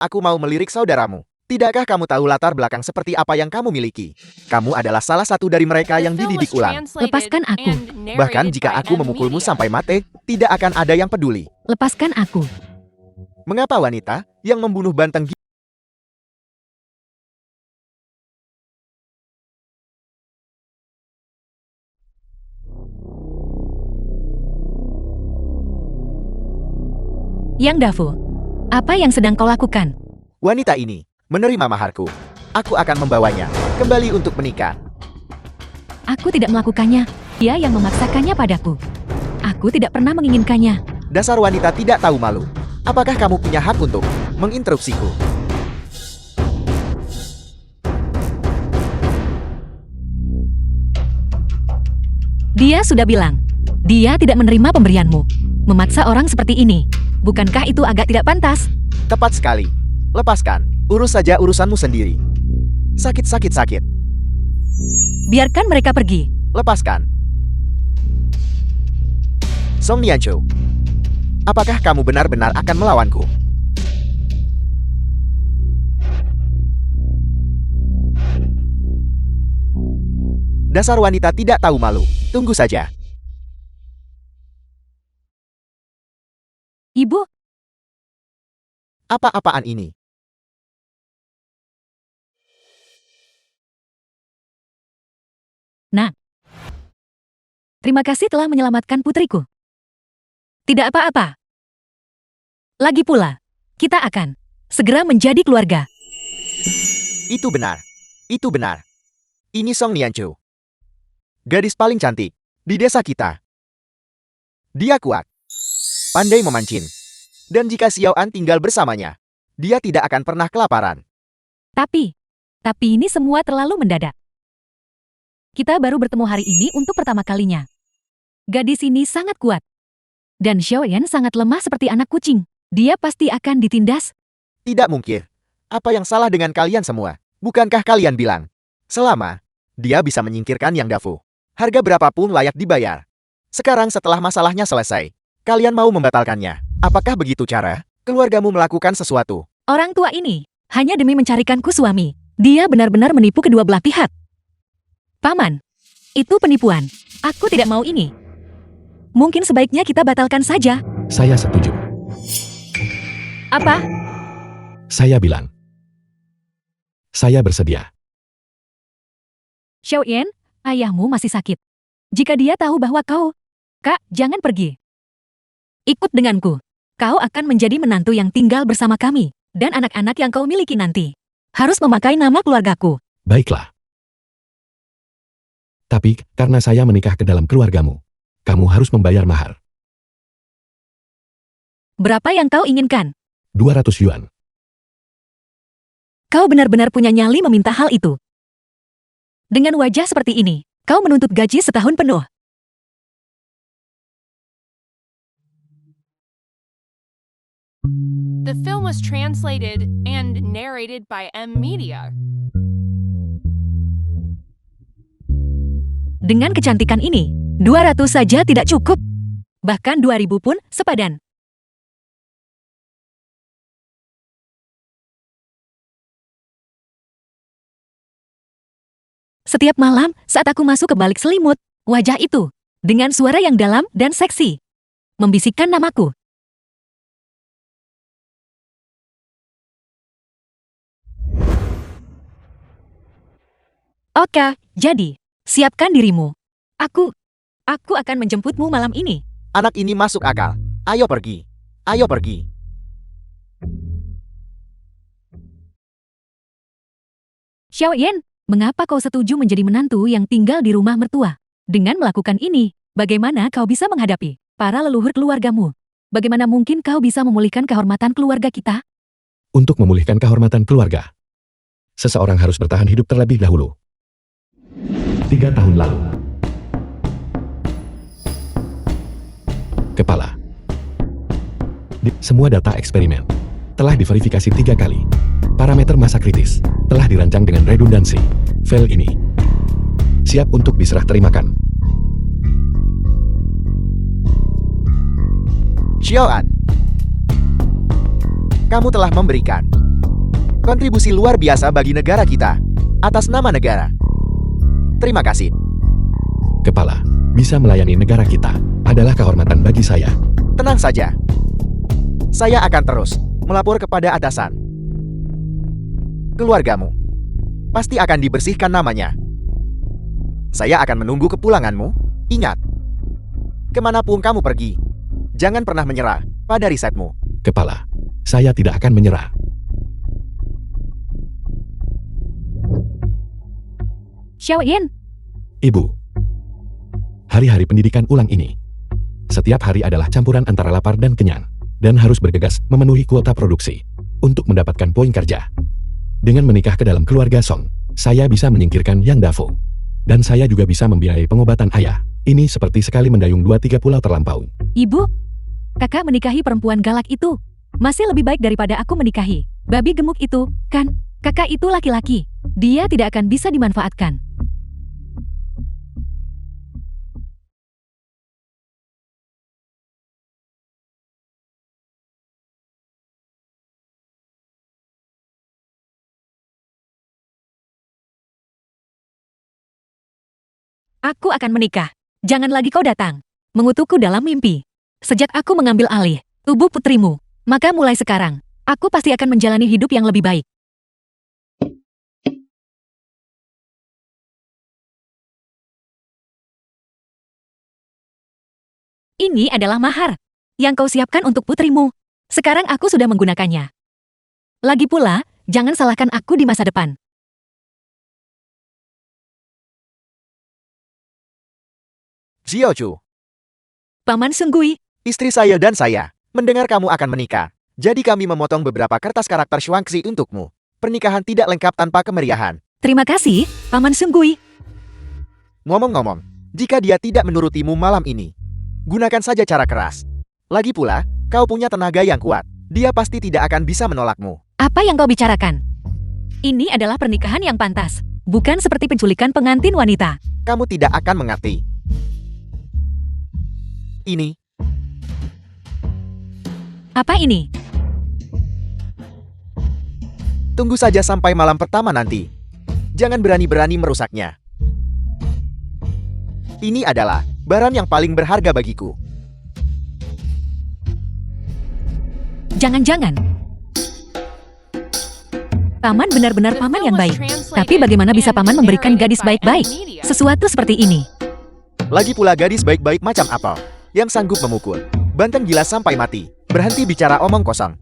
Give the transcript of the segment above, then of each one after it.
Aku mau melirik saudaramu. Tidakkah kamu tahu latar belakang seperti apa yang kamu miliki? Kamu adalah salah satu dari mereka yang dididik ulang. Lepaskan aku. Bahkan jika aku memukulmu sampai mati, tidak akan ada yang peduli. Lepaskan aku. Mengapa wanita yang membunuh banteng Yang Dafu, apa yang sedang kau lakukan? wanita ini menerima maharku? Aku akan membawanya kembali untuk menikah. Aku tidak melakukannya. Dia yang memaksakannya padaku. Aku tidak pernah menginginkannya. Dasar wanita tidak tahu malu. Apakah kamu punya hak untuk menginterupsiku? Dia sudah bilang, dia tidak menerima pemberianmu. Memaksa orang seperti ini. Bukankah itu agak tidak pantas? Tepat sekali. Lepaskan. Urus saja urusanmu sendiri. Sakit. Biarkan mereka pergi. Lepaskan. Song Nianzhou, apakah kamu benar-benar akan melawanku? Dasar wanita tidak tahu malu. Tunggu saja. Ibu, Apa-apaan ini? terima kasih telah menyelamatkan putriku. Tidak apa-apa. Lagi pula, kita akan segera menjadi keluarga. Itu benar. Itu benar. Ini Song Nianzhou, gadis paling cantik di desa kita. Dia kuat, pandai memancing, dan jika Xiao An tinggal bersamanya, dia tidak akan pernah kelaparan. Tapi ini semua terlalu mendadak. Kita baru bertemu hari ini untuk pertama kalinya. Gadis ini sangat kuat. Dan Xiaoyan sangat lemah seperti anak kucing. Dia pasti akan ditindas. Tidak mungkin. Apa yang salah dengan kalian semua? Bukankah kalian bilang, selama dia bisa menyingkirkan Yang Dafu, harga berapapun layak dibayar. Sekarang setelah masalahnya selesai, kalian mau membatalkannya. Apakah begitu cara keluargamu melakukan sesuatu? Orang tua ini hanya demi mencarikanku suami. Dia benar-benar menipu kedua belah pihak. Paman, itu penipuan. Aku tidak mau ini. Mungkin sebaiknya kita batalkan saja. Saya setuju. Apa? Saya bilang. Saya bersedia. Xiaoyan, ayahmu masih sakit. Jika dia tahu bahwa kau... Kak, jangan pergi. Ikut denganku. Kau akan menjadi menantu yang tinggal bersama kami. Dan anak-anak yang kau miliki nanti harus memakai nama keluargaku. Baiklah. Tapi, karena saya menikah ke dalam keluargamu, kamu harus membayar mahar. Berapa yang kau inginkan? 200 yuan. Kau benar-benar punya nyali meminta hal itu. Dengan wajah seperti ini, kau menuntut gaji setahun penuh. The film was translated and narrated by M Media. Dengan kecantikan ini, 200 saja tidak cukup. Bahkan 2000 pun sepadan. Setiap malam, saat aku masuk ke balik selimut, wajah itu, dengan suara yang dalam dan seksi, membisikkan namaku. Oke, jadi, siapkan dirimu. Aku akan menjemputmu malam ini. Anak ini masuk akal. Ayo pergi. Ayo pergi. Xiaoyan, mengapa kau setuju menjadi menantu yang tinggal di rumah mertua? Dengan melakukan ini, bagaimana kau bisa menghadapi para leluhur keluargamu? Bagaimana mungkin kau bisa memulihkan kehormatan keluarga kita? Untuk memulihkan kehormatan keluarga, seseorang harus bertahan hidup terlebih dahulu. 3 tahun lalu. Kepala. Semua data eksperimen telah diverifikasi 3 kali. Parameter masa kritis telah dirancang dengan redundansi. File ini siap untuk diserah terimakan. Xiao An, kamu telah memberikan Kontribusi luar biasa bagi negara kita. Atas nama negara. Terima kasih. Kepala, bisa melayani negara kita adalah kehormatan bagi saya. Tenang saja. Saya akan terus melapor kepada atasan. Keluargamu pasti akan dibersihkan namanya. Saya akan menunggu kepulanganmu. Ingat, kemanapun kamu pergi, jangan pernah menyerah pada risetmu. Kepala, saya tidak akan menyerah. Xiaoyan, Ibu, hari-hari pendidikan ulang ini, setiap hari adalah campuran antara lapar dan kenyang, dan harus bergegas memenuhi kuota produksi untuk mendapatkan poin kerja. Dengan menikah ke dalam keluarga Song, saya bisa menyingkirkan Yang Dafo. Dan saya juga bisa membiayai pengobatan ayah. Ini seperti sekali mendayung 2-3 pulau terlampau. Ibu, kakak menikahi perempuan galak itu. Masih lebih baik daripada aku menikahi babi gemuk itu, kan? Kakak itu laki-laki. Dia tidak akan bisa dimanfaatkan. Aku akan menikah. Jangan lagi kau datang mengutukku dalam mimpi. Sejak aku mengambil alih tubuh putrimu, maka mulai sekarang, aku pasti akan menjalani hidup yang lebih baik. Ini adalah mahar yang kau siapkan untuk putrimu. Sekarang aku sudah menggunakannya. Lagi pula, jangan salahkan aku di masa depan. Xiaochu, Paman Sunggui, istri saya dan saya mendengar kamu akan menikah. Jadi kami memotong beberapa kertas karakter Shuangxi untukmu. Pernikahan tidak lengkap tanpa kemeriahan. terima kasih, Paman Sunggui. Ngomong-ngomong, jika dia tidak menurutimu malam ini, gunakan saja cara keras. Lagi pula, kau punya tenaga yang kuat. Dia pasti tidak akan bisa menolakmu. Apa yang kau bicarakan? Ini adalah pernikahan yang pantas, bukan seperti penculikan pengantin wanita. Kamu tidak akan mengerti. Ini, Apa ini? tunggu saja sampai malam pertama nanti. Jangan berani-berani merusaknya. Ini adalah barang yang paling berharga bagiku. Jangan-jangan. Paman benar-benar The paman film yang was baik. translated Tapi bagaimana bisa and paman memberikan narrated gadis by baik-baik? Media. Sesuatu seperti ini. Lagi pula gadis baik-baik macam apel yang sanggup memukul banteng gila sampai mati. Berhenti bicara omong kosong.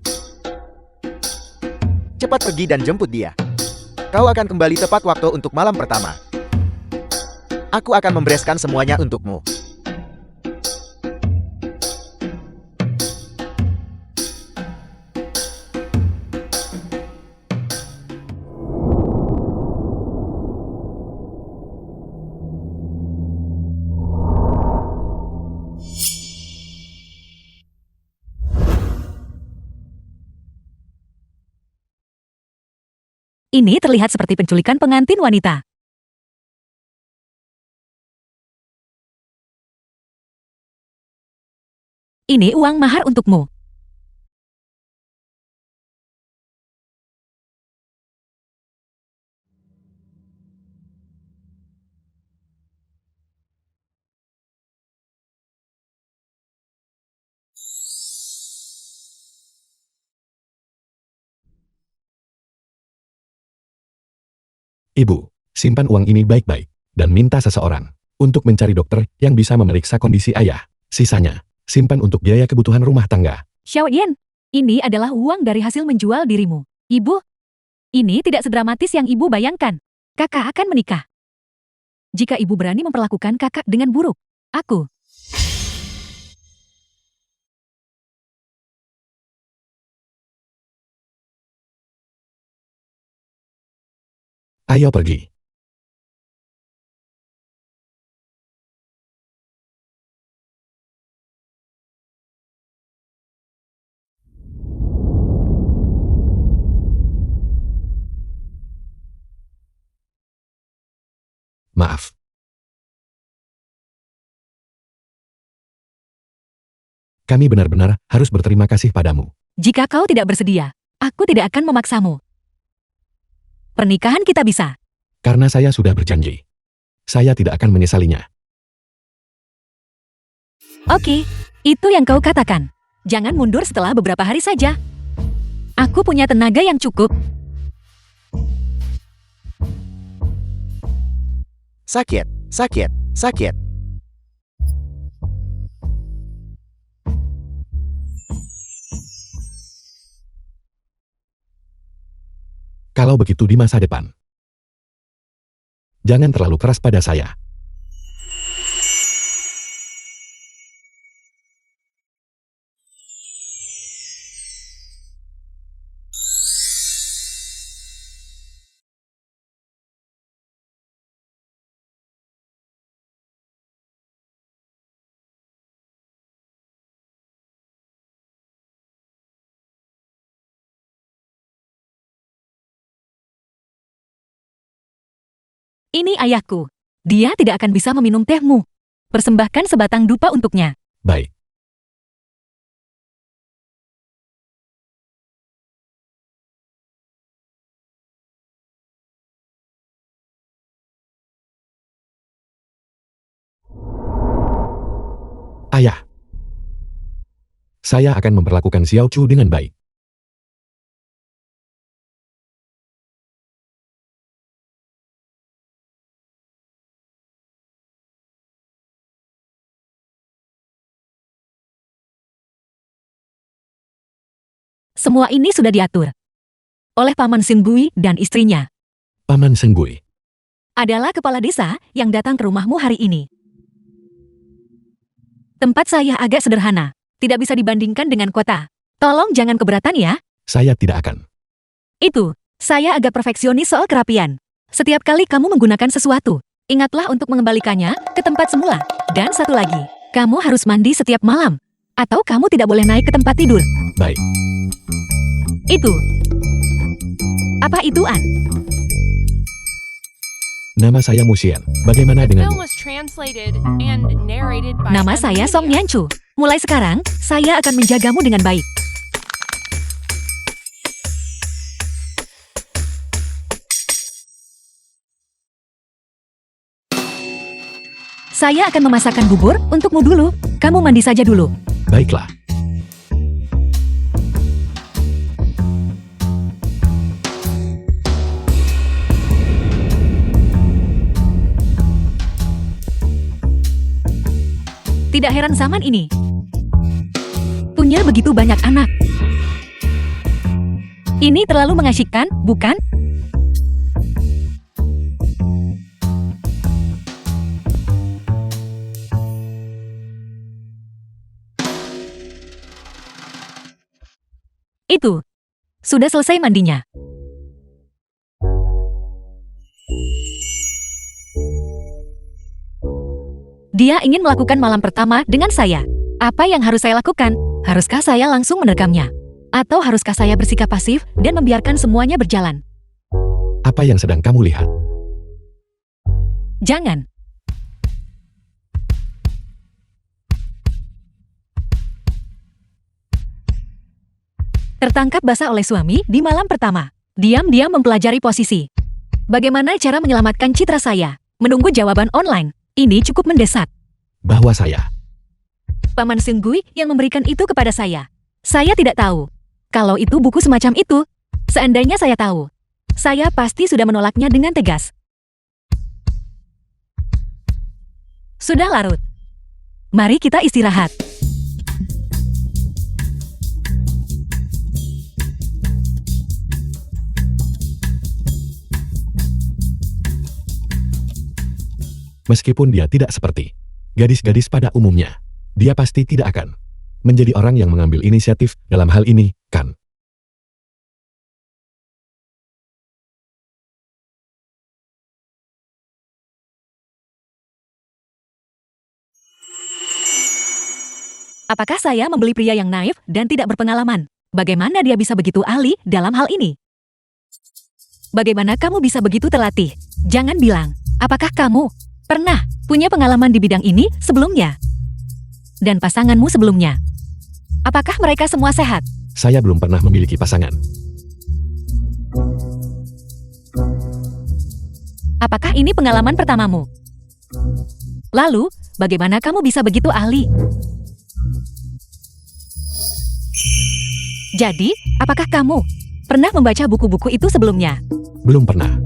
Cepat pergi dan jemput dia. Kau akan kembali tepat waktu untuk malam pertama. Aku akan membereskan semuanya untukmu. Ini terlihat seperti penculikan pengantin wanita. Ini uang mahar untukmu. Ibu, simpan uang ini baik-baik, dan minta seseorang untuk mencari dokter yang bisa memeriksa kondisi ayah. Sisanya, simpan untuk biaya kebutuhan rumah tangga. Xiaoyan, ini adalah uang dari hasil menjual dirimu. Ibu, ini tidak sedramatis yang ibu bayangkan. Kakak akan menikah. Jika ibu berani memperlakukan kakak dengan buruk, aku Ayo pergi. Maaf. Kami benar-benar harus berterima kasih padamu. Jika kau tidak bersedia, aku tidak akan memaksamu. pernikahan kita bisa. Karena saya sudah berjanji. Saya tidak akan menyesalinya. Oke, itu yang kau katakan. Jangan mundur setelah beberapa hari saja. Aku punya tenaga yang cukup. Sakit, sakit, sakit. Kalau begitu di masa depan. Jangan terlalu keras pada saya. Ini ayahku. Dia tidak akan bisa meminum tehmu. Persembahkan sebatang dupa untuknya. Baik. Ayah. Saya akan memperlakukan Xiao Chu dengan baik. Semua ini sudah diatur oleh Paman Xingbui dan istrinya. Paman Senggui. Adalah kepala desa yang datang ke rumahmu hari ini. Tempat saya agak sederhana, tidak bisa dibandingkan dengan kota. Tolong jangan keberatan ya. Saya tidak akan. Itu, saya agak perfeksionis soal kerapian. Setiap kali kamu menggunakan sesuatu, ingatlah untuk mengembalikannya ke tempat semula. Dan satu lagi, kamu harus mandi setiap malam. Atau kamu tidak boleh naik ke tempat tidur. Baik. Itu. Apa itu, An? Nama saya Musian. Bagaimana The film denganmu? was translated and narrated by Nama saya Amelia. Song Nianchu. Mulai sekarang, saya akan menjagamu dengan baik. Saya akan memasakkan bubur untukmu dulu. Kamu mandi saja dulu. Baiklah. Tidak heran zaman ini punya begitu banyak anak. Ini terlalu mengasyikkan, bukan? Itu. Sudah selesai mandinya. Dia ingin melakukan malam pertama dengan saya. Apa yang harus saya lakukan? Haruskah saya langsung menerekamnya? Atau haruskah saya bersikap pasif dan membiarkan semuanya berjalan? Apa yang sedang kamu lihat? Jangan. Tertangkap basah oleh suami di malam pertama. Diam-diam mempelajari posisi. Bagaimana cara menyelamatkan citra saya? Menunggu jawaban online. Ini cukup mendesak. Bahwa saya. Paman Xinggui yang memberikan itu kepada saya. Saya tidak tahu. Kalau itu buku semacam itu, seandainya saya tahu, saya pasti sudah menolaknya dengan tegas. Sudah larut. Mari kita istirahat. Meskipun dia tidak seperti gadis-gadis pada umumnya, dia pasti tidak akan menjadi orang yang mengambil inisiatif dalam hal ini, kan? Apakah saya membeli pria yang naif dan tidak berpengalaman? Bagaimana dia bisa begitu ahli dalam hal ini? Bagaimana kamu bisa begitu terlatih? Jangan bilang, apakah kamu pernah punya pengalaman di bidang ini sebelumnya? Dan pasanganmu sebelumnya? Apakah mereka semua sehat? Saya belum pernah memiliki pasangan. Apakah ini pengalaman pertamamu? Lalu, bagaimana kamu bisa begitu ahli? Jadi, apakah kamu pernah membaca buku-buku itu sebelumnya? Belum pernah.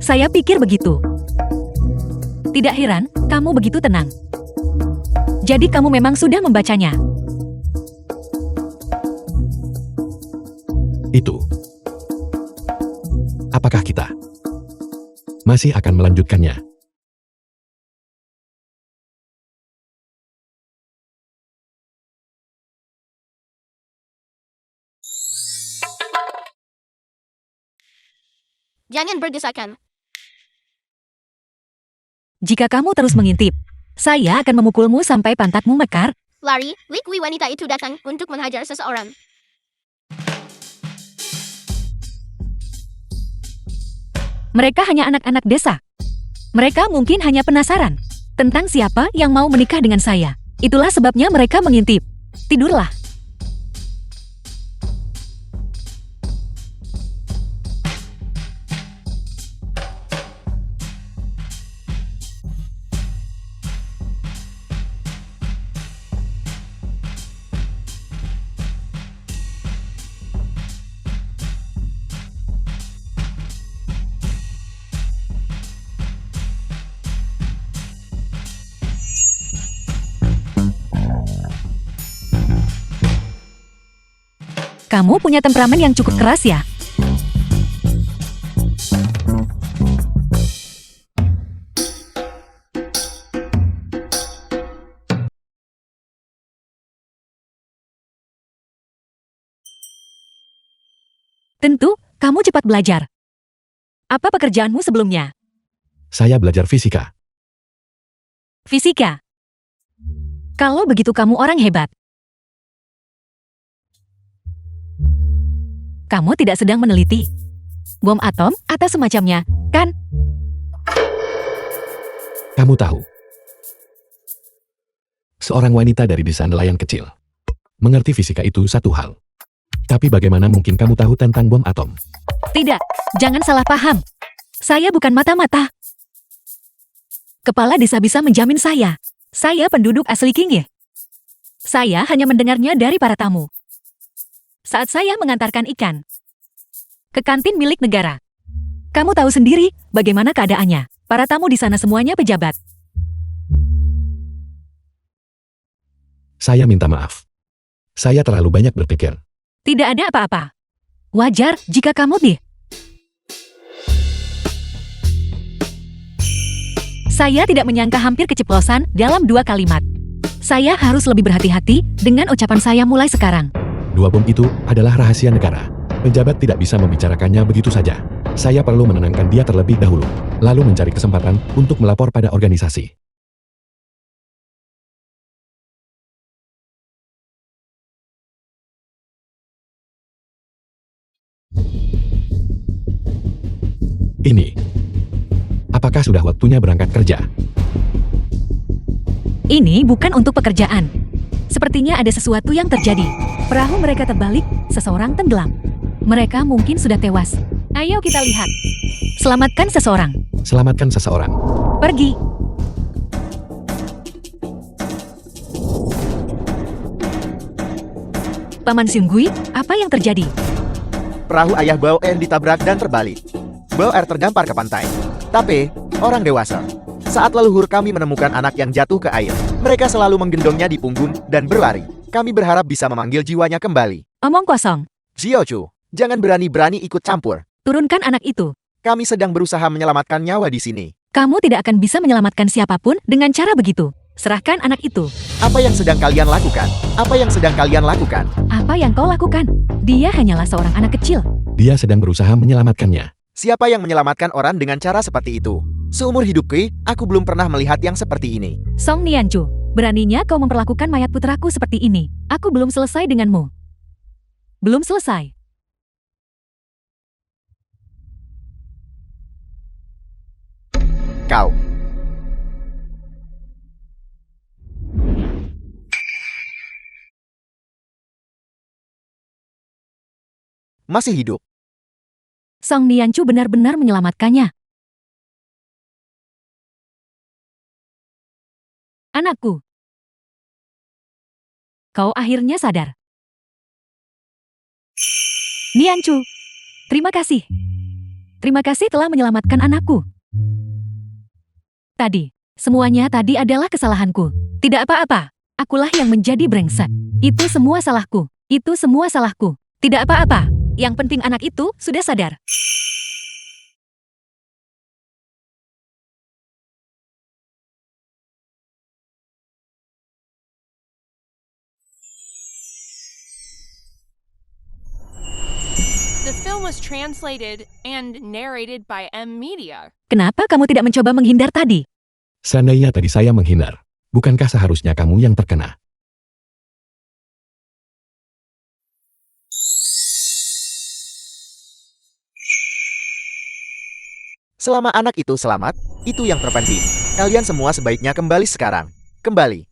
Saya pikir begitu. Tidak heran, kamu begitu tenang. Jadi kamu memang sudah membacanya. Itu. Apakah kita masih akan melanjutkannya? Jangan berdesakan. Jika kamu terus mengintip, saya akan memukulmu sampai pantatmu mekar. Lari, likwi wanita itu datang untuk menghajar seseorang. Mereka hanya anak-anak desa. Mereka mungkin hanya penasaran tentang siapa yang mau menikah dengan saya. Itulah sebabnya mereka mengintip. Tidurlah. Kamu punya temperamen yang cukup keras ya? Tentu, kamu cepat belajar. Apa pekerjaanmu sebelumnya? Saya belajar fisika. Fisika. Kalau begitu kamu orang hebat. Kamu tidak sedang meneliti bom atom atau semacamnya, kan? Kamu tahu, seorang wanita dari desa nelayan kecil mengerti fisika itu satu hal. Tapi bagaimana mungkin kamu tahu tentang bom atom? Tidak, jangan salah paham. Saya bukan mata-mata. Kepala desa bisa menjamin saya. Saya penduduk asli King. Saya hanya mendengarnya dari para tamu. Saat saya mengantarkan ikan ke kantin milik negara. Kamu tahu sendiri bagaimana keadaannya. Para tamu di sana semuanya pejabat. Saya minta maaf. Saya terlalu banyak berpikir. Tidak ada apa-apa. Wajar jika kamu Saya tidak menyangka hampir keceplosan dalam 2 kalimat. Saya harus lebih berhati-hati dengan ucapan saya mulai sekarang. 2 bom itu adalah rahasia negara. Pejabat tidak bisa membicarakannya begitu saja. Saya perlu menenangkan dia terlebih dahulu, lalu mencari kesempatan untuk melapor pada organisasi. Ini. Apakah sudah waktunya berangkat kerja? Ini bukan untuk pekerjaan. Sepertinya ada sesuatu yang terjadi. Perahu mereka terbalik, seseorang tenggelam. Mereka mungkin sudah tewas. Ayo kita lihat. Selamatkan seseorang. Selamatkan seseorang. Pergi. Paman Sunggui, apa yang terjadi? Perahu ayah Bao Er ditabrak dan terbalik. Bao Er terdampar ke pantai. Tapi, orang dewasa. Saat leluhur kami menemukan anak yang jatuh ke air, mereka selalu menggendongnya di punggung dan berlari. Kami berharap bisa memanggil jiwanya kembali. Omong kosong. Zhiochu, jangan berani-berani ikut campur. Turunkan anak itu. Kami sedang berusaha menyelamatkan nyawa di sini. Kamu tidak akan bisa menyelamatkan siapapun dengan cara begitu. Serahkan anak itu. Apa yang sedang kalian lakukan? Apa yang sedang kalian lakukan? Apa yang kau lakukan? Dia hanyalah seorang anak kecil. Dia sedang berusaha menyelamatkannya. Siapa yang menyelamatkan orang dengan cara seperti itu? Seumur hidupku, aku belum pernah melihat yang seperti ini. Song Nianchu, beraninya kau memperlakukan mayat putraku seperti ini. Aku belum selesai denganmu. Belum selesai. Kau. Masih hidup. Song Nianchu benar-benar menyelamatkannya. Anakku. Kau akhirnya sadar. Nianchu, terima kasih. Terima kasih telah menyelamatkan anakku. Semuanya tadi adalah kesalahanku. Tidak apa-apa, akulah yang menjadi brengsek. Itu semua salahku. Itu semua salahku. Tidak apa-apa, yang penting anak itu sudah sadar. The film was translated and narrated by M Media. Kenapa kamu tidak mencoba menghindar tadi? Seandainya tadi saya menghindar, bukankah seharusnya kamu yang terkena? Selama anak itu selamat, itu yang terpenting. Kalian semua sebaiknya kembali sekarang. Kembali.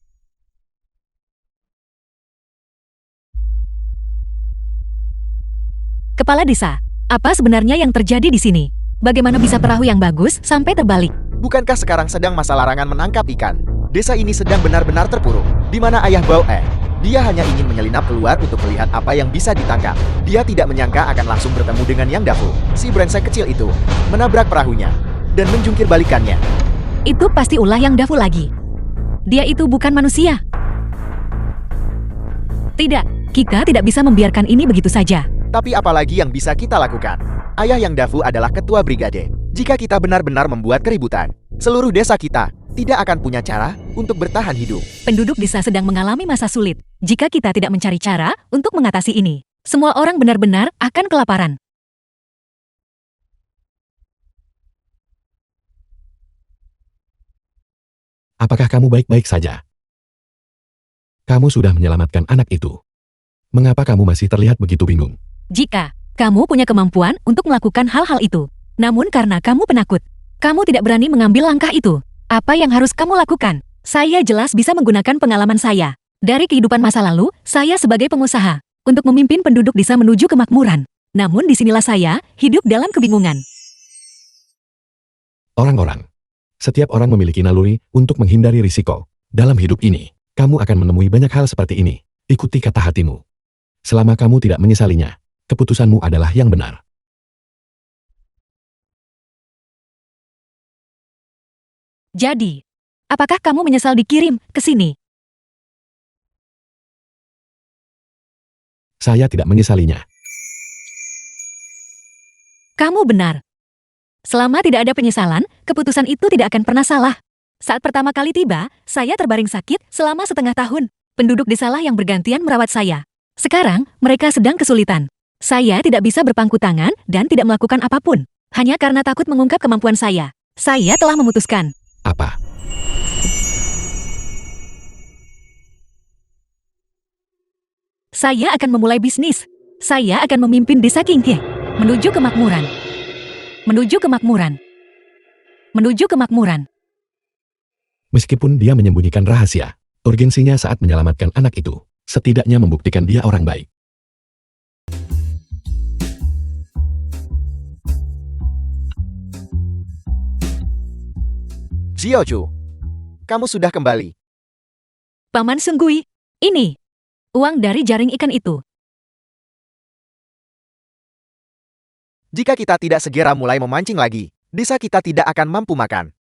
Kepala desa, apa sebenarnya yang terjadi di sini? Bagaimana bisa perahu yang bagus sampai terbalik? Bukankah sekarang sedang masa larangan menangkap ikan? Desa ini sedang benar-benar terpuruk. Di mana ayah Bao? Dia hanya ingin menyelinap keluar untuk melihat apa yang bisa ditangkap. Dia tidak menyangka akan langsung bertemu dengan Yang Dafu. Si brengsek kecil itu menabrak perahunya dan menjungkir balikannya. Itu pasti ulah Yang Dafu lagi. Dia itu bukan manusia. Tidak, kita tidak bisa membiarkan ini begitu saja. Tapi apalagi yang bisa kita lakukan? Ayah Yang Dafu adalah ketua brigade. Jika kita benar-benar membuat keributan, seluruh desa kita tidak akan punya cara untuk bertahan hidup. Penduduk desa sedang mengalami masa sulit. Jika kita tidak mencari cara untuk mengatasi ini, semua orang benar-benar akan kelaparan. Apakah kamu baik-baik saja? Kamu sudah menyelamatkan anak itu. Mengapa kamu masih terlihat begitu bingung? Jika kamu punya kemampuan untuk melakukan hal-hal itu, namun karena kamu penakut, kamu tidak berani mengambil langkah itu. Apa yang harus kamu lakukan? Saya jelas bisa menggunakan pengalaman saya. Dari kehidupan masa lalu, saya sebagai pengusaha, untuk memimpin penduduk desa menuju kemakmuran. Namun disinilah saya, hidup dalam kebingungan. Orang-orang. Setiap orang memiliki naluri untuk menghindari risiko. Dalam hidup ini, kamu akan menemui banyak hal seperti ini. Ikuti kata hatimu. Selama kamu tidak menyesalinya, keputusanmu adalah yang benar. Jadi, apakah kamu menyesal dikirim ke sini? Saya tidak menyesalinya. Kamu benar. Selama tidak ada penyesalan, keputusan itu tidak akan pernah salah. Saat pertama kali tiba, saya terbaring sakit selama setengah tahun. Penduduk desalah yang bergantian merawat saya. Sekarang, mereka sedang kesulitan. Saya tidak bisa berpangku tangan dan tidak melakukan apapun. Hanya karena takut mengungkap kemampuan saya. Saya telah memutuskan. Apa? Saya akan memulai bisnis. Saya akan memimpin desa Qingke menuju kemakmuran. Menuju kemakmuran. Menuju kemakmuran. Meskipun dia menyembunyikan rahasia, urgensinya saat menyelamatkan anak itu, setidaknya membuktikan dia orang baik. Xiaochu, kamu sudah kembali. Paman Sunggui, ini uang dari jaring ikan itu. Jika kita tidak segera mulai memancing lagi, desa kita tidak akan mampu makan.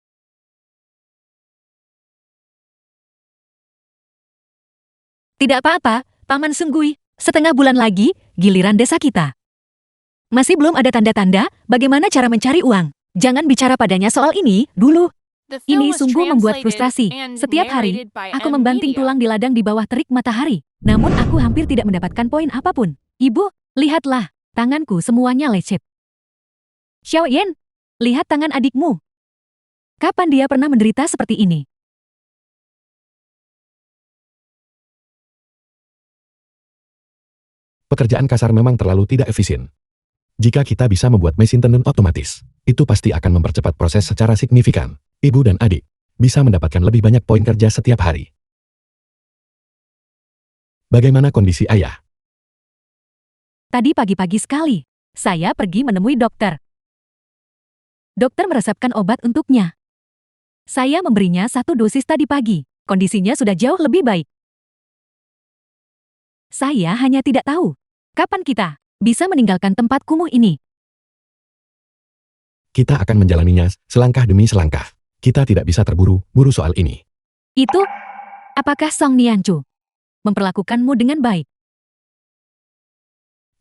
Tidak apa-apa, Paman Sunggui. Setengah bulan lagi, giliran desa kita. Masih belum ada tanda-tanda bagaimana cara mencari uang. Jangan bicara padanya soal ini dulu. The film Ini was sungguh membuat translated frustasi. and Setiap hari, narrated by aku M membanting Media. tulang di ladang di bawah terik matahari. Namun aku hampir tidak mendapatkan poin apapun. Ibu, lihatlah, tanganku semuanya lecet. Xiao Yan, lihat tangan adikmu. Kapan dia pernah menderita seperti ini? Pekerjaan kasar memang terlalu tidak efisien. Jika kita bisa membuat mesin tenun otomatis, itu pasti akan mempercepat proses secara signifikan. Ibu dan adik bisa mendapatkan lebih banyak poin kerja setiap hari. Bagaimana kondisi ayah? Tadi pagi-pagi sekali, Saya pergi menemui dokter. Dokter meresepkan obat untuknya. Saya memberinya 1 dosis tadi pagi. Kondisinya sudah jauh lebih baik. Saya hanya tidak tahu kapan kita bisa meninggalkan tempat kumuh ini. Kita akan menjalaninya selangkah demi selangkah. Kita tidak bisa terburu-buru soal ini. Itu, apakah Song Nianchu memperlakukanmu dengan baik?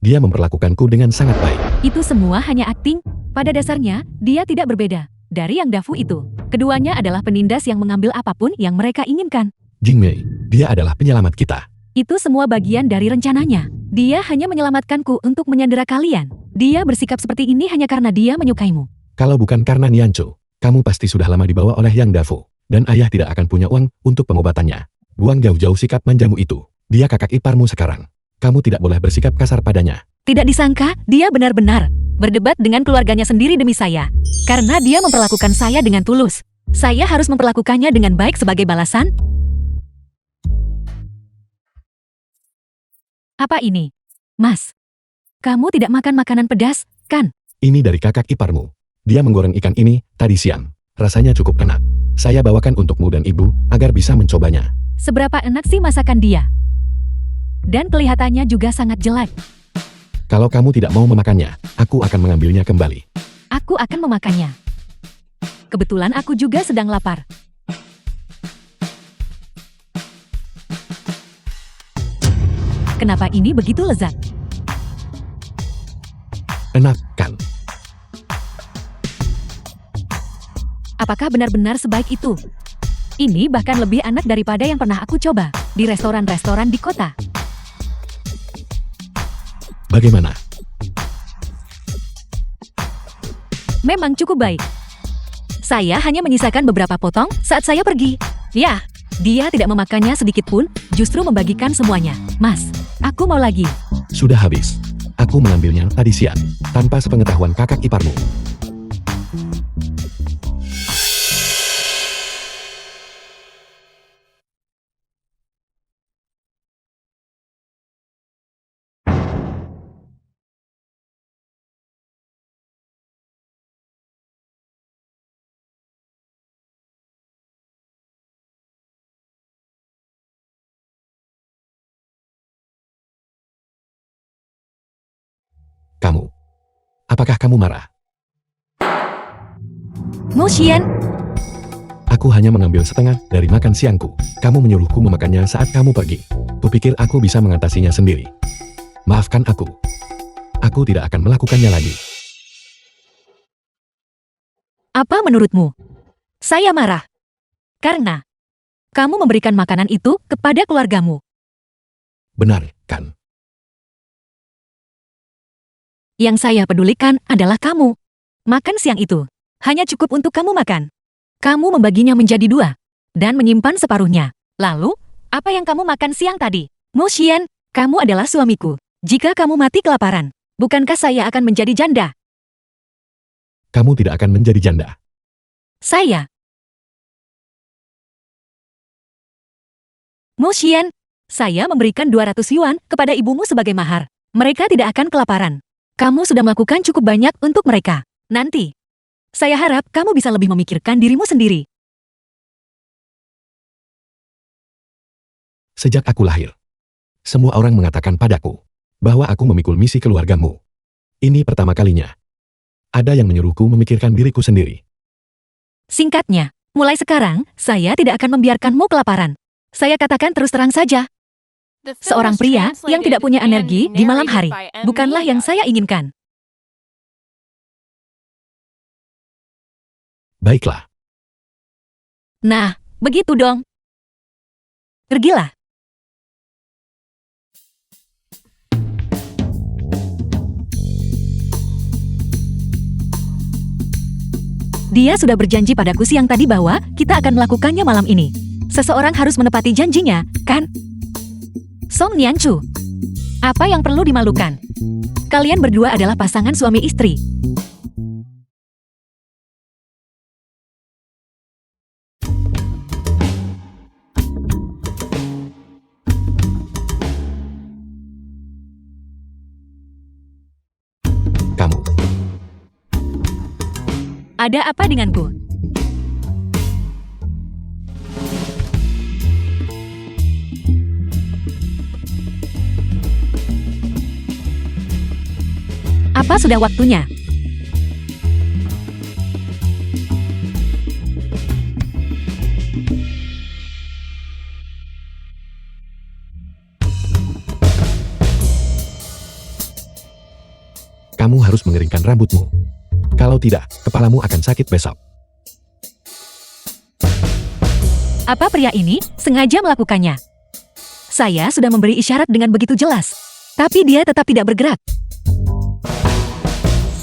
Dia memperlakukanku dengan sangat baik. Itu semua hanya akting. Pada dasarnya, dia tidak berbeda dari Yang Dafu itu. Keduanya adalah penindas yang mengambil apapun yang mereka inginkan. Jingmei, dia adalah penyelamat kita. Itu semua bagian dari rencananya. Dia hanya menyelamatkanku untuk menyandera kalian. Dia bersikap seperti ini hanya karena dia menyukaimu. Kalau bukan karena Nianchu, kamu pasti sudah lama dibawa oleh Yang Dafu. Dan ayah tidak akan punya uang untuk pengobatannya. Buang jauh-jauh sikap manjamu itu. Dia kakak iparmu sekarang. Kamu tidak boleh bersikap kasar padanya. Tidak disangka, dia benar-benar berdebat dengan keluarganya sendiri demi saya. Karena dia memperlakukan saya dengan tulus. Saya harus memperlakukannya dengan baik sebagai balasan. Apa ini? Mas, kamu tidak makan makanan pedas, kan? Ini dari kakak iparmu. Dia menggoreng ikan ini tadi siang. Rasanya cukup enak. Saya bawakan untukmu dan ibu agar bisa mencobanya. Seberapa enak sih masakan dia? Dan kelihatannya juga sangat jelek. Kalau kamu tidak mau memakannya, aku akan mengambilnya kembali. Aku akan memakannya. Kebetulan aku juga sedang lapar. Kenapa ini begitu lezat? Enak, kan? Apakah benar-benar sebaik itu? Ini bahkan lebih enak daripada yang pernah aku coba di restoran-restoran di kota. Bagaimana? Memang cukup baik. Saya hanya menyisakan beberapa potong saat saya pergi. Ya, dia tidak memakannya sedikit pun, justru membagikan semuanya. Mas, aku mau lagi. Sudah habis. Aku mengambilnya tadi siang, tanpa sepengetahuan kakak iparmu. Kamu. Apakah kamu marah? Mo Xian, Aku hanya mengambil setengah dari makan siangku. Kamu menyuruhku memakannya saat kamu pergi. Kupikir aku bisa mengatasinya sendiri. Maafkan aku. Aku tidak akan melakukannya lagi. apa menurutmu? Saya marah. Karena kamu memberikan makanan itu kepada keluargamu. Benar, kan? Yang saya pedulikan adalah kamu. Makan siang itu hanya cukup untuk kamu makan. Kamu membaginya menjadi 2 dan menyimpan separuhnya. Lalu, apa yang kamu makan siang tadi? Mo Xian, kamu adalah suamiku. Jika kamu mati kelaparan, bukankah saya akan menjadi janda? Kamu tidak akan menjadi janda. Saya. Mo Xian, saya memberikan 200 yuan kepada ibumu sebagai mahar. Mereka tidak akan kelaparan. Kamu sudah melakukan cukup banyak untuk mereka. Nanti, saya harap kamu bisa lebih memikirkan dirimu sendiri. Sejak aku lahir, semua orang mengatakan padaku bahwa aku memikul misi keluargamu. Ini pertama kalinya. Ada yang menyuruhku memikirkan diriku sendiri. Singkatnya, mulai sekarang, saya tidak akan membiarkanmu kelaparan. Saya katakan terus terang saja, The film seorang was pria yang tidak punya translated energi and di malam hari narrated by M. bukanlah yang Mia. saya inginkan. Baiklah, Nah, begitu dong. Pergilah. Dia sudah berjanji padaku siang tadi bahwa kita akan melakukannya malam ini. Seseorang harus menepati janjinya, kan? Song Nianchu, apa yang perlu dimalukan? Kalian berdua adalah pasangan suami istri. Ada apa denganku? Apa sudah waktunya? Kamu harus mengeringkan rambutmu. Kalau tidak, kepalamu akan sakit besok. Apa pria ini sengaja melakukannya? Saya sudah memberi isyarat dengan begitu jelas, tapi dia tetap tidak bergerak.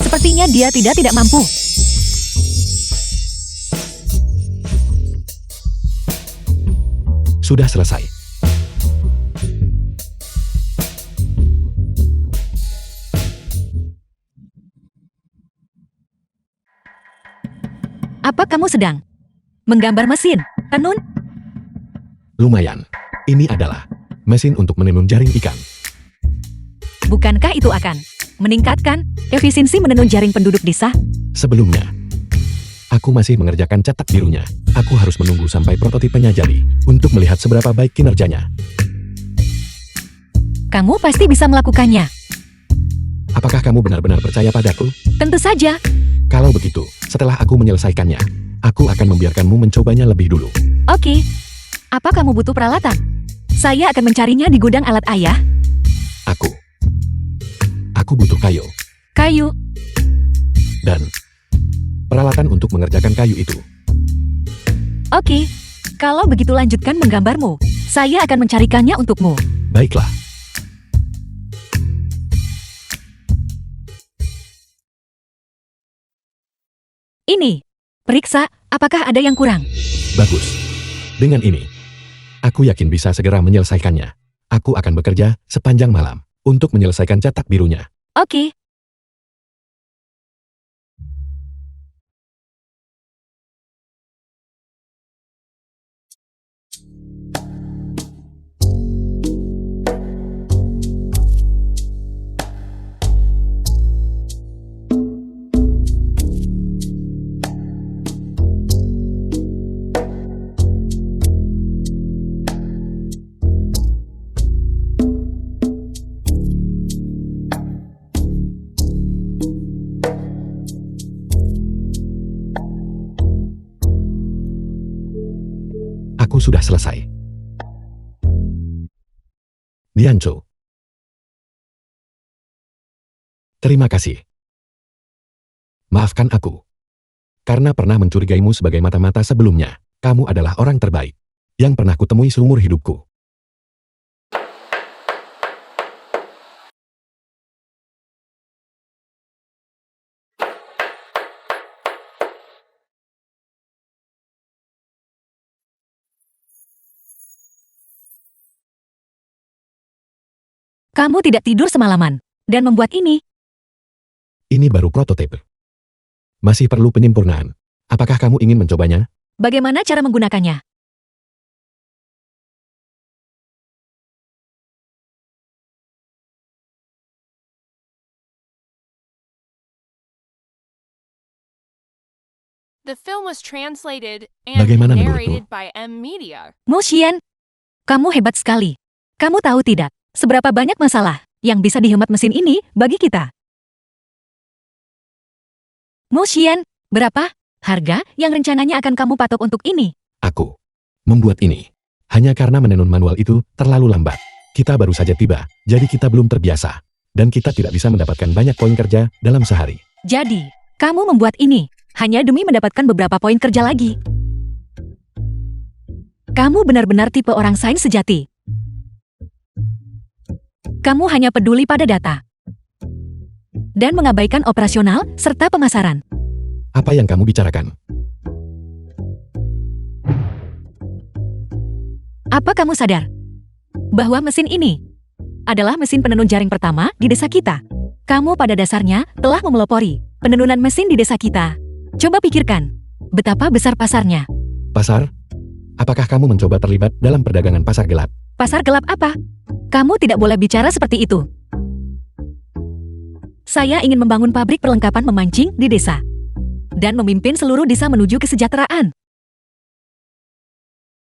Sepertinya dia tidak mampu. Sudah selesai. Apa kamu sedang menggambar mesin tenun? Lumayan. Ini adalah mesin untuk menenun jaring ikan. Bukankah itu akan meningkatkan efisiensi menenun jaring penduduk desa? Sebelumnya, aku masih mengerjakan cetak birunya. Aku harus menunggu sampai prototipenya jadi untuk melihat seberapa baik kinerjanya. Kamu pasti bisa melakukannya. Apakah kamu benar-benar percaya padaku? Tentu saja. Kalau begitu, setelah aku menyelesaikannya, aku akan membiarkanmu mencobanya lebih dulu. Oke. Apa kamu butuh peralatan? Saya akan mencarinya di gudang alat ayah. Aku butuh kayu Kayu. dan peralatan untuk mengerjakan kayu itu. Oke. Kalau begitu lanjutkan menggambarmu. Saya akan mencarikannya untukmu. Baiklah. Ini. Periksa, apakah ada yang kurang? Bagus. Dengan ini, aku yakin bisa segera menyelesaikannya. Aku akan bekerja sepanjang malam untuk menyelesaikan cetak birunya. Oke. Aku sudah selesai. Dianco. Terima kasih. Maafkan aku. Karena pernah mencurigaimu sebagai mata-mata sebelumnya. Kamu adalah orang terbaik yang pernah kutemui seumur hidupku. Kamu tidak tidur semalaman dan membuat ini. Ini baru prototipe. Masih perlu penyempurnaan. Apakah kamu ingin mencobanya? Bagaimana cara menggunakannya? The film was translated and Bagaimana narrated menurutmu? by M Media. Mo Xian, kamu hebat sekali. Kamu tahu tidak, seberapa banyak masalah yang bisa dihemat mesin ini bagi kita? Mo Xian, berapa harga yang rencananya akan kamu patok untuk ini? Aku membuat ini hanya karena menenun manual itu terlalu lambat. Kita baru saja tiba, jadi kita belum terbiasa. Dan kita tidak bisa mendapatkan banyak poin kerja dalam sehari. Jadi, kamu membuat ini hanya demi mendapatkan beberapa poin kerja lagi. Kamu benar-benar tipe orang sains sejati. Kamu hanya peduli pada data dan mengabaikan operasional serta pemasaran. Apa yang kamu bicarakan? Apa kamu sadar bahwa mesin ini adalah mesin penenun jaring pertama di desa kita? Kamu pada dasarnya telah memelopori penenunan mesin di desa kita. Coba pikirkan, betapa besar pasarnya. Pasar? Apakah kamu mencoba terlibat dalam perdagangan pasar gelap? Pasar gelap apa? Kamu tidak boleh bicara seperti itu. Saya ingin membangun pabrik perlengkapan memancing di desa. dan memimpin seluruh desa menuju kesejahteraan.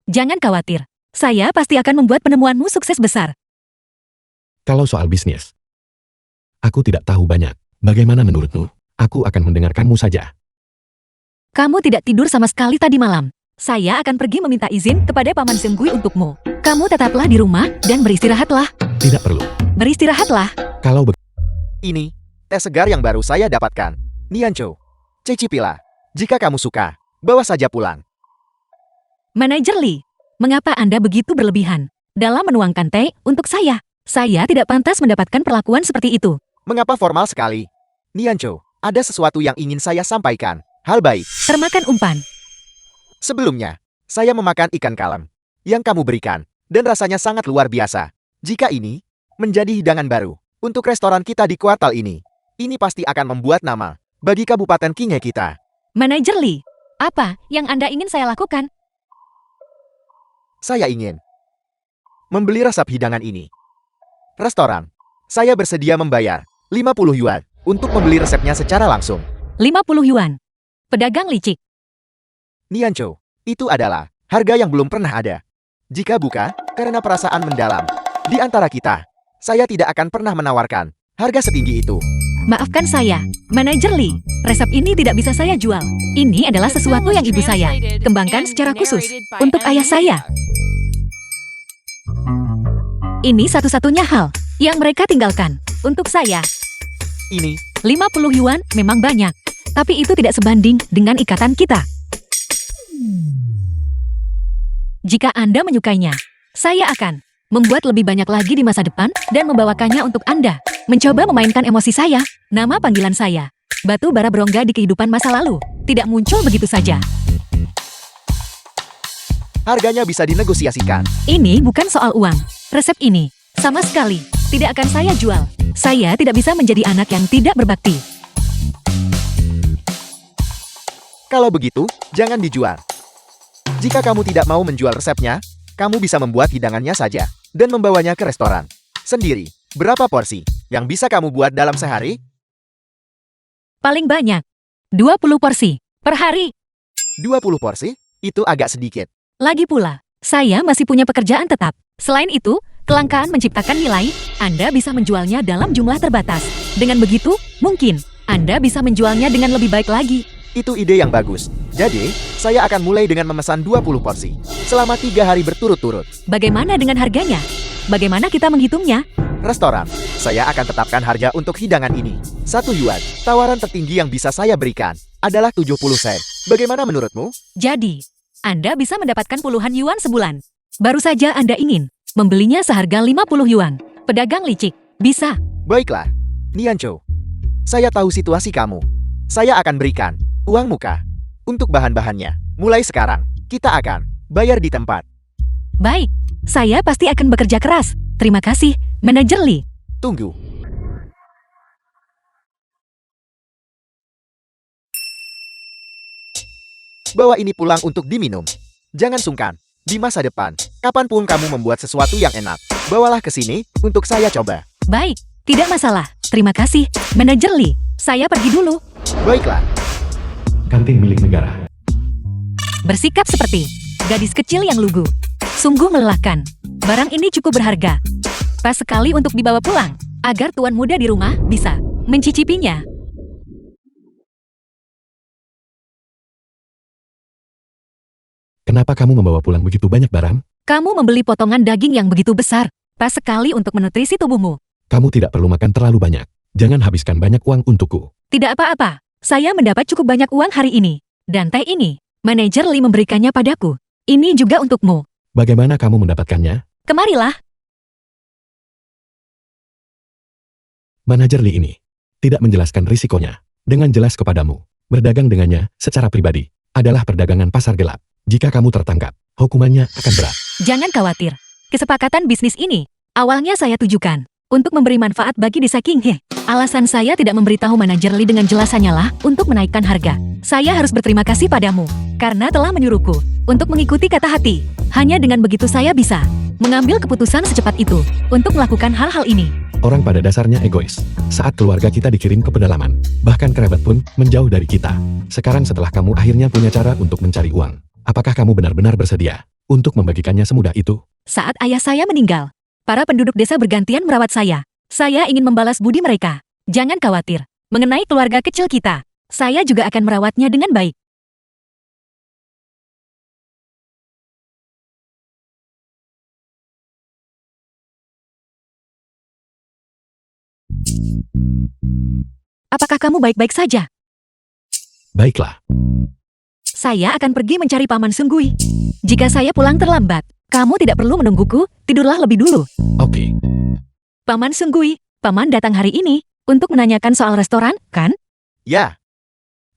Jangan khawatir, saya pasti akan membuat penemuanmu sukses besar. Kalau soal bisnis, aku tidak tahu banyak. Bagaimana menurutmu? Aku akan mendengarkanmu saja. Kamu tidak tidur sama sekali tadi malam. Saya akan pergi meminta izin kepada Paman Seunggui untukmu. Kamu tetaplah di rumah dan beristirahatlah. Tidak perlu. Beristirahatlah. Kalau Ini, teh segar yang baru saya dapatkan. Niancho, cicipilah. Jika kamu suka, bawa saja pulang. Manajer Lee, mengapa Anda begitu berlebihan dalam menuangkan teh untuk saya? Saya tidak pantas mendapatkan perlakuan seperti itu. Mengapa formal sekali? Niancho, ada sesuatu yang ingin saya sampaikan. Hal baik. Termakan umpan. Sebelumnya, saya memakan ikan kalem yang kamu berikan, dan rasanya sangat luar biasa. Jika ini menjadi hidangan baru untuk restoran kita di kuartal ini pasti akan membuat nama bagi Kabupaten Qinghe kita. Manajer Lee, apa yang Anda ingin saya lakukan? Saya ingin membeli resep hidangan ini. Restoran, saya bersedia membayar 50 yuan untuk membeli resepnya secara langsung. 50 yuan. Pedagang licik. Niancho, itu adalah harga yang belum pernah ada. Jika bukan karena perasaan mendalam di antara kita, saya tidak akan pernah menawarkan harga setinggi itu. Maafkan saya, Manajer Lee. Resep ini tidak bisa saya jual. Ini adalah sesuatu yang ibu saya kembangkan secara khusus untuk ayah saya. Ini satu-satunya hal yang mereka tinggalkan untuk saya. Ini 50 yuan memang banyak, tapi itu tidak sebanding dengan ikatan kita. Jika Anda menyukainya, saya akan membuat lebih banyak lagi di masa depan dan membawakannya untuk Anda. Mencoba memainkan emosi saya, nama panggilan saya. Batu bara berongga di kehidupan masa lalu, tidak muncul begitu saja. harganya bisa dinegosiasikan. Ini bukan soal uang. Resep ini sama sekali tidak akan saya jual. Saya tidak bisa menjadi anak yang tidak berbakti. Kalau begitu, jangan dijual. Jika kamu tidak mau menjual resepnya, kamu bisa membuat hidangannya saja dan membawanya ke restoran sendiri. Berapa porsi yang bisa kamu buat dalam sehari? Paling banyak 20 porsi per hari. 20 porsi? Itu agak sedikit. Lagi pula, saya masih punya pekerjaan tetap. Selain itu, kelangkaan menciptakan nilai. Anda bisa menjualnya dalam jumlah terbatas. Dengan begitu, mungkin Anda bisa menjualnya dengan lebih baik lagi. Itu ide yang bagus. Jadi, saya akan mulai dengan memesan 20 porsi selama 3 hari berturut-turut. Bagaimana dengan harganya? Bagaimana kita menghitungnya? Restoran, saya akan tetapkan harga untuk hidangan ini. 1 yuan, tawaran tertinggi yang bisa saya berikan adalah 70 sen. Bagaimana menurutmu? Jadi, Anda bisa mendapatkan puluhan yuan sebulan. Baru saja Anda ingin membelinya seharga 50 yuan. Pedagang licik, bisa. Baiklah, Niancho. Saya tahu situasi kamu. Saya akan berikan uang muka untuk bahan-bahannya. Mulai sekarang, kita akan bayar di tempat. Baik, saya pasti akan bekerja keras. Terima kasih, Manajer Lee. Tunggu. Bawa ini pulang untuk diminum. Jangan sungkan. Di masa depan, kapanpun kamu membuat sesuatu yang enak, bawalah ke sini untuk saya coba. Baik, tidak masalah. Terima kasih, Manajer Lee. Saya pergi dulu. Baiklah. Kantin milik negara. Bersikap seperti gadis kecil yang lugu. Sungguh melelahkan. Barang ini cukup berharga. Pas sekali untuk dibawa pulang, agar tuan muda di rumah bisa mencicipinya. Kenapa kamu membawa pulang begitu banyak barang? Kamu membeli potongan daging yang begitu besar. Pas sekali untuk menutrisi tubuhmu. Kamu tidak perlu makan terlalu banyak. Jangan habiskan banyak uang untukku. Tidak apa-apa. Saya mendapat cukup banyak uang hari ini. Dan teh ini, Manajer Lee memberikannya padaku. Ini juga untukmu. Bagaimana kamu mendapatkannya? Kemarilah. Manajer Lee ini tidak menjelaskan risikonya dengan jelas kepadamu. Berdagang dengannya secara pribadi adalah perdagangan pasar gelap. Jika kamu tertangkap, hukumannya akan berat. Jangan khawatir. Kesepakatan bisnis ini awalnya saya tujukan untuk memberi manfaat bagi desa Qinghe. Alasan saya tidak memberitahu Manajer Lee dengan jelas hanyalah untuk menaikkan harga. Saya harus berterima kasih padamu karena telah menyuruhku untuk mengikuti kata hati. Hanya dengan begitu saya bisa mengambil keputusan secepat itu untuk melakukan hal-hal ini. Orang pada dasarnya egois. Saat keluarga kita dikirim ke pedalaman, bahkan kerabat pun menjauh dari kita. Sekarang setelah kamu akhirnya punya cara untuk mencari uang, apakah kamu benar-benar bersedia untuk membagikannya semudah itu? Saat ayah saya meninggal, para penduduk desa bergantian merawat saya. Saya ingin membalas budi mereka. Jangan khawatir. Mengenai keluarga kecil kita, saya juga akan merawatnya dengan baik. Apakah kamu baik-baik saja? Baiklah, Saya akan pergi mencari Paman Sunggui. Jika saya pulang terlambat, kamu tidak perlu menungguku, tidurlah lebih dulu. oke. Paman Sunggui, Paman datang hari ini untuk menanyakan soal restoran, kan? Ya.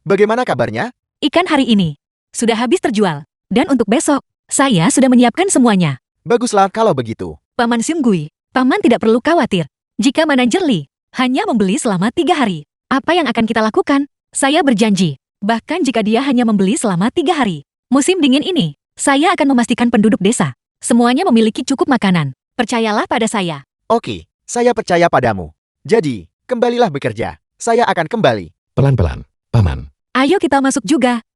Bagaimana kabarnya? Ikan hari ini sudah habis terjual. Dan untuk besok, saya sudah menyiapkan semuanya. Baguslah kalau begitu. Paman Sunggui, Paman tidak perlu khawatir. Jika manajer Li hanya membeli selama 3 hari, apa yang akan kita lakukan? Saya berjanji, bahkan jika dia hanya membeli selama 3 hari, musim dingin ini, saya akan memastikan penduduk desa semuanya memiliki cukup makanan. Percayalah pada saya. Oke, saya percaya padamu. Jadi, kembalilah bekerja. Saya akan kembali. Pelan-pelan, Paman. Ayo kita masuk juga.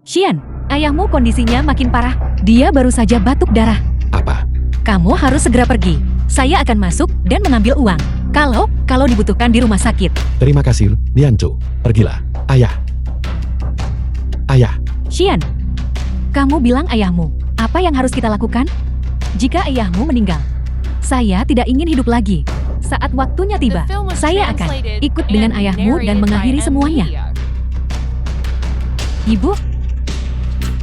Xian, ayahmu kondisinya makin parah. Dia baru saja batuk darah. Apa? Kamu harus segera pergi. Saya akan masuk dan mengambil uang. Kalau dibutuhkan di rumah sakit. Terima kasih, Liancu. Pergilah. Ayah. Ayah, Xian, kamu bilang ayahmu. Apa yang harus kita lakukan? Jika ayahmu meninggal, saya tidak ingin hidup lagi. Saat waktunya The tiba, film was saya akan translated ikut dengan and ayahmu dan narrated by mengakhiri M. semuanya. Media. Ibu,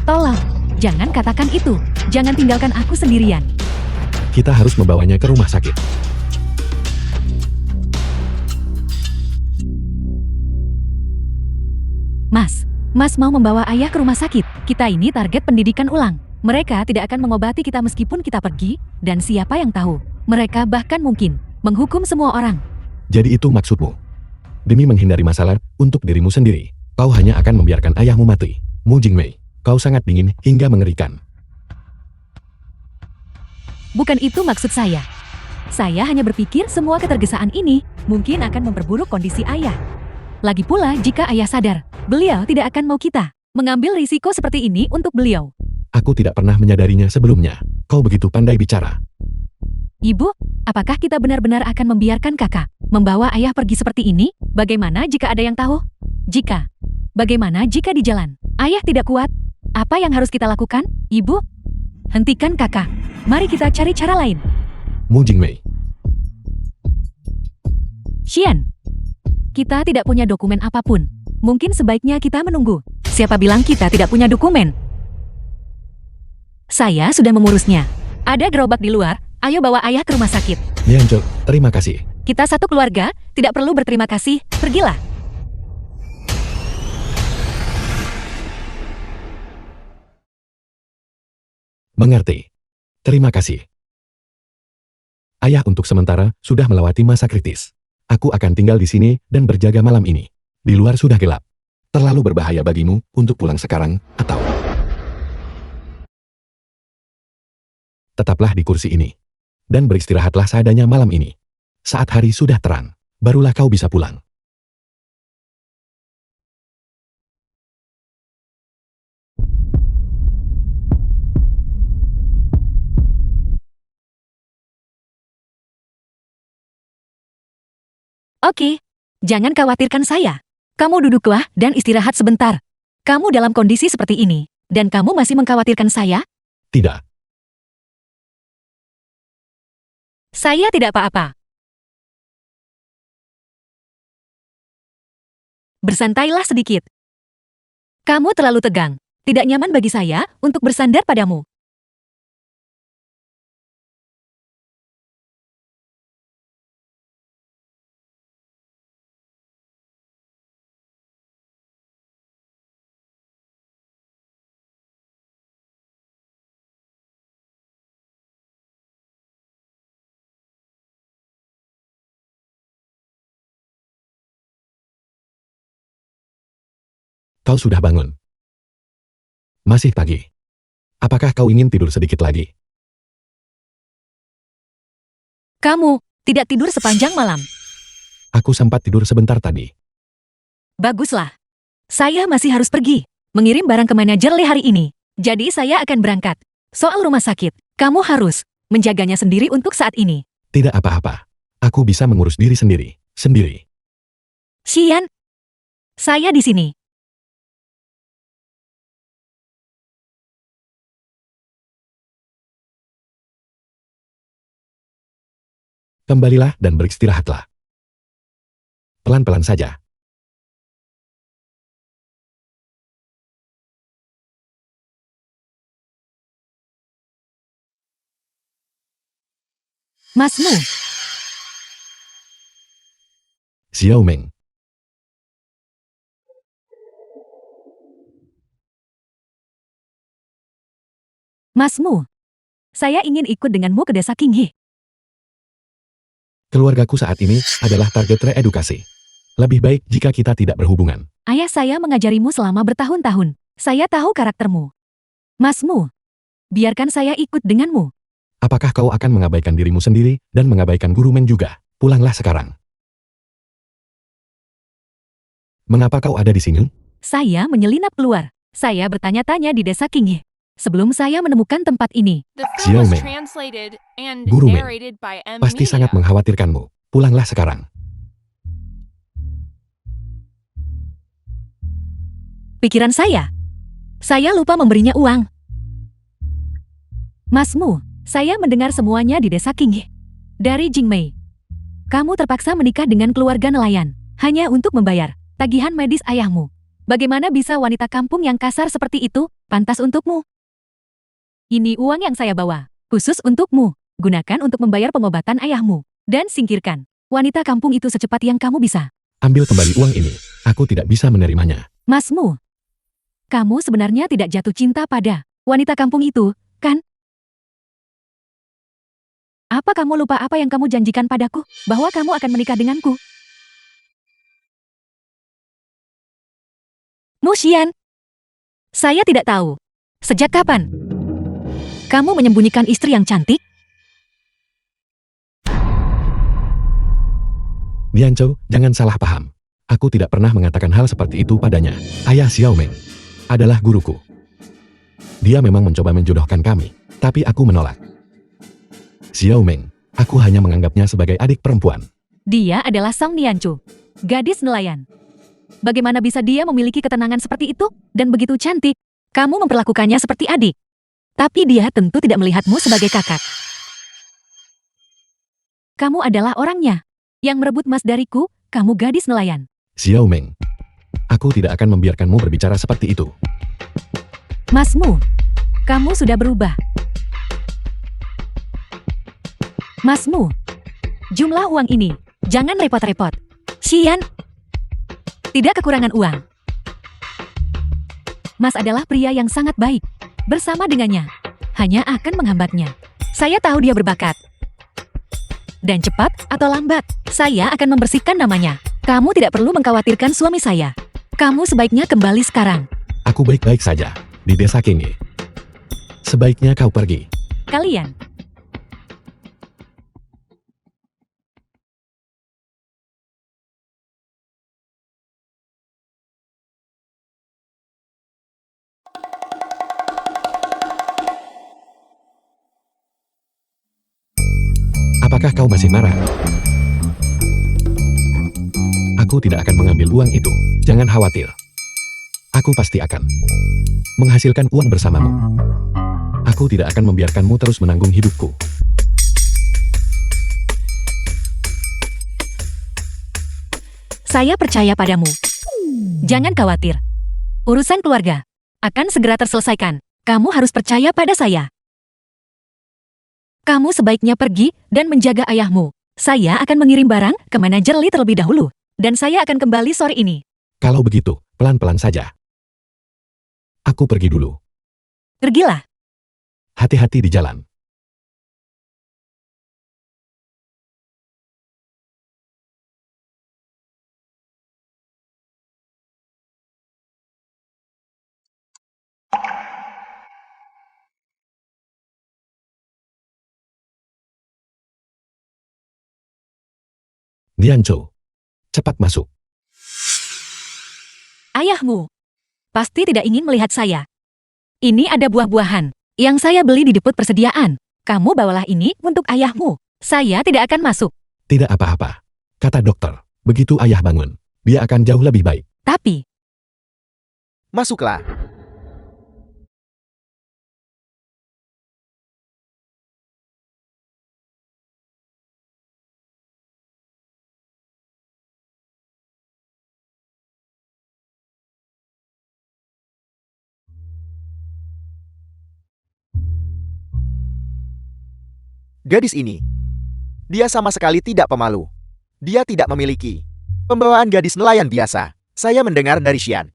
tolong, jangan katakan itu. Jangan tinggalkan aku sendirian. kita harus membawanya ke rumah sakit. Mas mau membawa ayah ke rumah sakit. Kita ini target pendidikan ulang. Mereka tidak akan mengobati kita meskipun kita pergi, dan siapa yang tahu, mereka bahkan mungkin menghukum semua orang. Jadi itu maksudmu? Demi menghindari masalah untuk dirimu sendiri, kau hanya akan membiarkan ayahmu mati. Mu Jingmei, kau sangat dingin hingga mengerikan. Bukan itu maksud saya. Saya hanya berpikir semua ketergesaan ini mungkin akan memperburuk kondisi ayah. Lagi pula jika ayah sadar, beliau tidak akan mau kita mengambil risiko seperti ini untuk beliau. Aku tidak pernah menyadarinya sebelumnya. Kau begitu pandai bicara. Ibu, apakah kita benar-benar akan membiarkan kakak membawa ayah pergi seperti ini? Bagaimana jika ada yang tahu? Bagaimana jika di jalan ayah tidak kuat? Apa yang harus kita lakukan? Ibu, hentikan kakak. Mari kita cari cara lain. Mu Jingmei, Xian, kita tidak punya dokumen apapun. Mungkin sebaiknya kita menunggu. Siapa bilang kita tidak punya dokumen? Saya sudah mengurusnya. Ada gerobak di luar. Ayo bawa ayah ke rumah sakit. Liancu, terima kasih. Kita satu keluarga, tidak perlu berterima kasih. Pergilah. Mengerti. Terima kasih. Ayah untuk sementara sudah melewati masa kritis. Aku akan tinggal di sini dan berjaga malam ini. Di luar sudah gelap. Terlalu berbahaya bagimu untuk pulang sekarang, atau... Tetaplah di kursi ini. Dan beristirahatlah seadanya malam ini. Saat hari sudah terang, barulah kau bisa pulang. Oke, jangan khawatirkan saya. Kamu duduklah dan istirahat sebentar. Kamu dalam kondisi seperti ini, dan kamu masih mengkhawatirkan saya? Tidak. Saya tidak apa-apa. Bersantailah sedikit. Kamu terlalu tegang. Tidak nyaman bagi saya untuk bersandar padamu. Kau sudah bangun. Masih pagi. Apakah kau ingin tidur sedikit lagi? Kamu Tidak tidur sepanjang malam. Aku sempat tidur sebentar tadi. Baguslah. Saya masih harus pergi. Mengirim barang ke manajer Lee hari ini. Jadi saya akan berangkat. Soal rumah sakit, kamu harus menjaganya sendiri untuk saat ini. Tidak apa-apa. Aku bisa mengurus diri sendiri. Sendiri. Xian, saya di sini. Kembalilah dan beristirahatlah. Pelan-pelan saja. Masmu, Xiao Meng. Masmu. Saya ingin ikut denganmu ke desa Qinghe. Keluargaku saat ini adalah target reedukasi. Lebih baik jika kita tidak berhubungan. Ayah saya mengajarimu selama bertahun-tahun. Saya tahu karaktermu. Masmu, biarkan saya ikut denganmu. Apakah kau akan mengabaikan dirimu sendiri dan mengabaikan guru Meng juga? Pulanglah sekarang. Mengapa kau ada di sini? Saya menyelinap keluar. Saya bertanya-tanya di desa Qinghe. Sebelum saya menemukan tempat ini, The film was Xiaoming. translated and Guru Meng. narrated by M. Pasti sangat Media. mengkhawatirkanmu. Pulanglah sekarang. pikiran saya lupa memberinya uang. Masmu, saya mendengar semuanya di desa Qinghe. Dari Jingmei. Kamu terpaksa menikah dengan keluarga nelayan, hanya untuk membayar tagihan medis ayahmu. Bagaimana bisa wanita kampung yang kasar seperti itu pantas untukmu? Ini uang yang saya bawa, khusus untukmu. Gunakan untuk membayar pengobatan ayahmu. Dan singkirkan wanita kampung itu secepat yang kamu bisa. Ambil kembali uang ini. Aku tidak bisa menerimanya. Masmu, kamu sebenarnya tidak jatuh cinta pada wanita kampung itu, kan? Apa kamu lupa apa yang kamu janjikan padaku? Bahwa kamu akan menikah denganku? Musian, saya tidak tahu. Sejak kapan kamu menyembunyikan istri yang cantik? Dianco, jangan salah paham. Aku tidak pernah mengatakan hal seperti itu padanya. Ayah Xiao Meng adalah guruku. Dia memang mencoba menjodohkan kami, tapi aku menolak. Xiao Meng, aku hanya menganggapnya sebagai adik perempuan. Dia adalah Song Nianchu, gadis nelayan. Bagaimana bisa dia memiliki ketenangan seperti itu dan begitu cantik? Kamu memperlakukannya seperti adik. Tapi dia tentu tidak melihatmu sebagai kakak. Kamu adalah orangnya yang merebut emas dariku, kamu gadis nelayan. Xiao Meng, aku tidak akan membiarkanmu berbicara seperti itu. Masmu, kamu sudah berubah. Masmu, jumlah uang ini, jangan repot-repot. Xian, tidak kekurangan uang. Mas adalah pria yang sangat baik. Bersama dengannya, hanya akan menghambatnya. Saya tahu dia berbakat. Dan cepat atau lambat, saya akan membersihkan namanya. Kamu tidak perlu mengkhawatirkan suami saya. Kamu sebaiknya kembali sekarang. Aku baik-baik saja di desa Qinghe. Sebaiknya kau pergi. Kalian. Apakah kau masih marah? Aku tidak akan mengambil uang itu. Jangan khawatir. Aku pasti akan menghasilkan uang bersamamu. Aku tidak akan membiarkanmu terus menanggung hidupku. Saya percaya padamu. Jangan khawatir. Urusan keluarga akan segera terselesaikan. Kamu harus percaya pada saya. Kamu sebaiknya pergi dan menjaga ayahmu. Saya akan mengirim barang ke manajer Lee terlebih dahulu. Dan saya akan kembali sore ini. Kalau begitu, pelan-pelan saja. Aku pergi dulu. Pergilah. Hati-hati di jalan. Nianzhou, cepat masuk. Ayahmu pasti tidak ingin melihat saya. Ini ada buah-buahan yang saya beli di depot persediaan. Kamu bawalah ini untuk ayahmu. Saya tidak akan masuk. Tidak apa-apa, kata dokter. Begitu ayah bangun, dia akan jauh lebih baik. Tapi, Masuklah. Gadis ini, dia sama sekali tidak pemalu. Dia tidak memiliki pembawaan gadis nelayan biasa. Saya mendengar dari Xian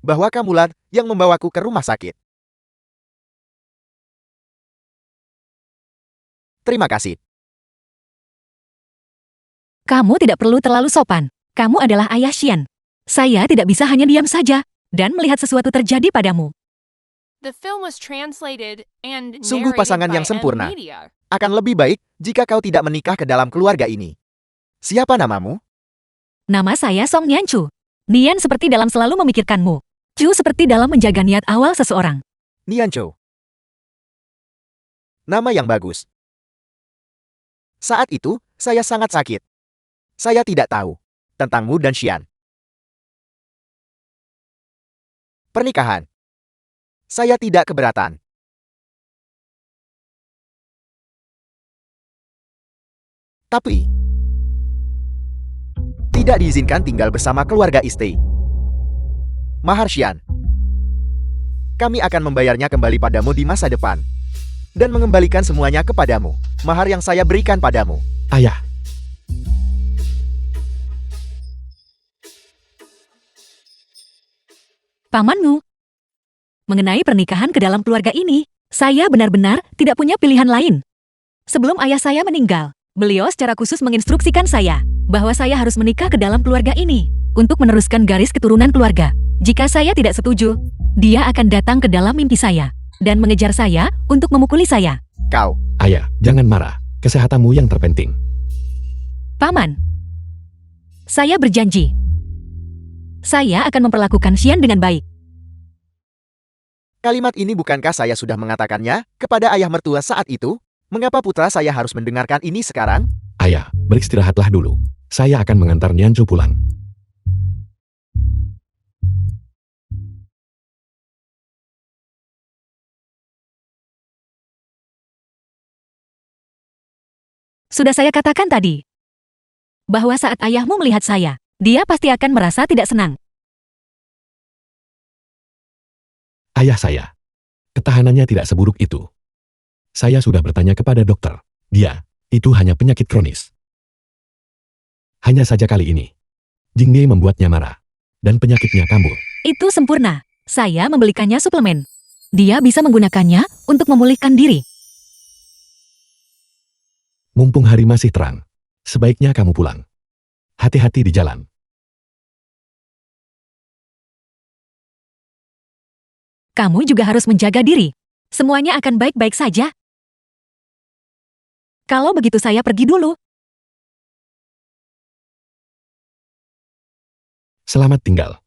bahwa kamulah yang membawaku ke rumah sakit. Terima kasih. kamu tidak perlu terlalu sopan. Kamu adalah ayah Xian. Saya tidak bisa hanya diam saja dan melihat sesuatu terjadi padamu. The film was translated and Sungguh narrated pasangan by yang sempurna. M-Media. Akan lebih baik jika kau tidak menikah ke dalam keluarga ini. Siapa namamu? Nama saya Song Nianchu. Nian seperti dalam selalu memikirkanmu. Chu seperti dalam menjaga niat awal seseorang. Nianzhou. Nama yang bagus. Saat itu, saya sangat sakit. Saya tidak tahu tentangmu dan Xian. Pernikahan. Saya tidak keberatan. Tapi, tidak diizinkan tinggal bersama keluarga istri. Mahar Xian. Kami akan membayarnya kembali padamu di masa depan. Dan mengembalikan semuanya kepadamu. Mahar yang saya berikan padamu. Ayah, Pamanmu. Mengenai pernikahan ke dalam keluarga ini, saya benar-benar tidak punya pilihan lain. Sebelum ayah saya meninggal, beliau secara khusus menginstruksikan saya bahwa saya harus menikah ke dalam keluarga ini untuk meneruskan garis keturunan keluarga. Jika saya tidak setuju, dia akan datang ke dalam mimpi saya dan mengejar saya untuk memukuli saya. Kau, ayah, jangan marah. Kesehatanmu yang terpenting. Paman, saya berjanji. Saya akan memperlakukan Xian dengan baik. kalimat ini bukankah saya sudah mengatakannya kepada ayah mertua saat itu? Mengapa putra saya harus mendengarkan ini sekarang? Ayah, beristirahatlah dulu. Saya akan mengantar Nianzhou pulang. Sudah saya katakan tadi, bahwa saat ayahmu melihat saya, dia pasti akan merasa tidak senang. Ayah saya. Ketahanannya tidak seburuk itu. Saya sudah bertanya kepada dokter. Dia, itu hanya penyakit kronis. Hanya saja kali ini, Jingmei membuatnya marah. Dan penyakitnya kambuh. Itu sempurna. Saya membelikannya suplemen. Dia bisa menggunakannya untuk memulihkan diri. Mumpung hari masih terang, sebaiknya kamu pulang. Hati-hati di jalan. Kamu juga harus menjaga diri. Semuanya akan baik-baik saja. Kalau begitu saya pergi dulu. Selamat tinggal.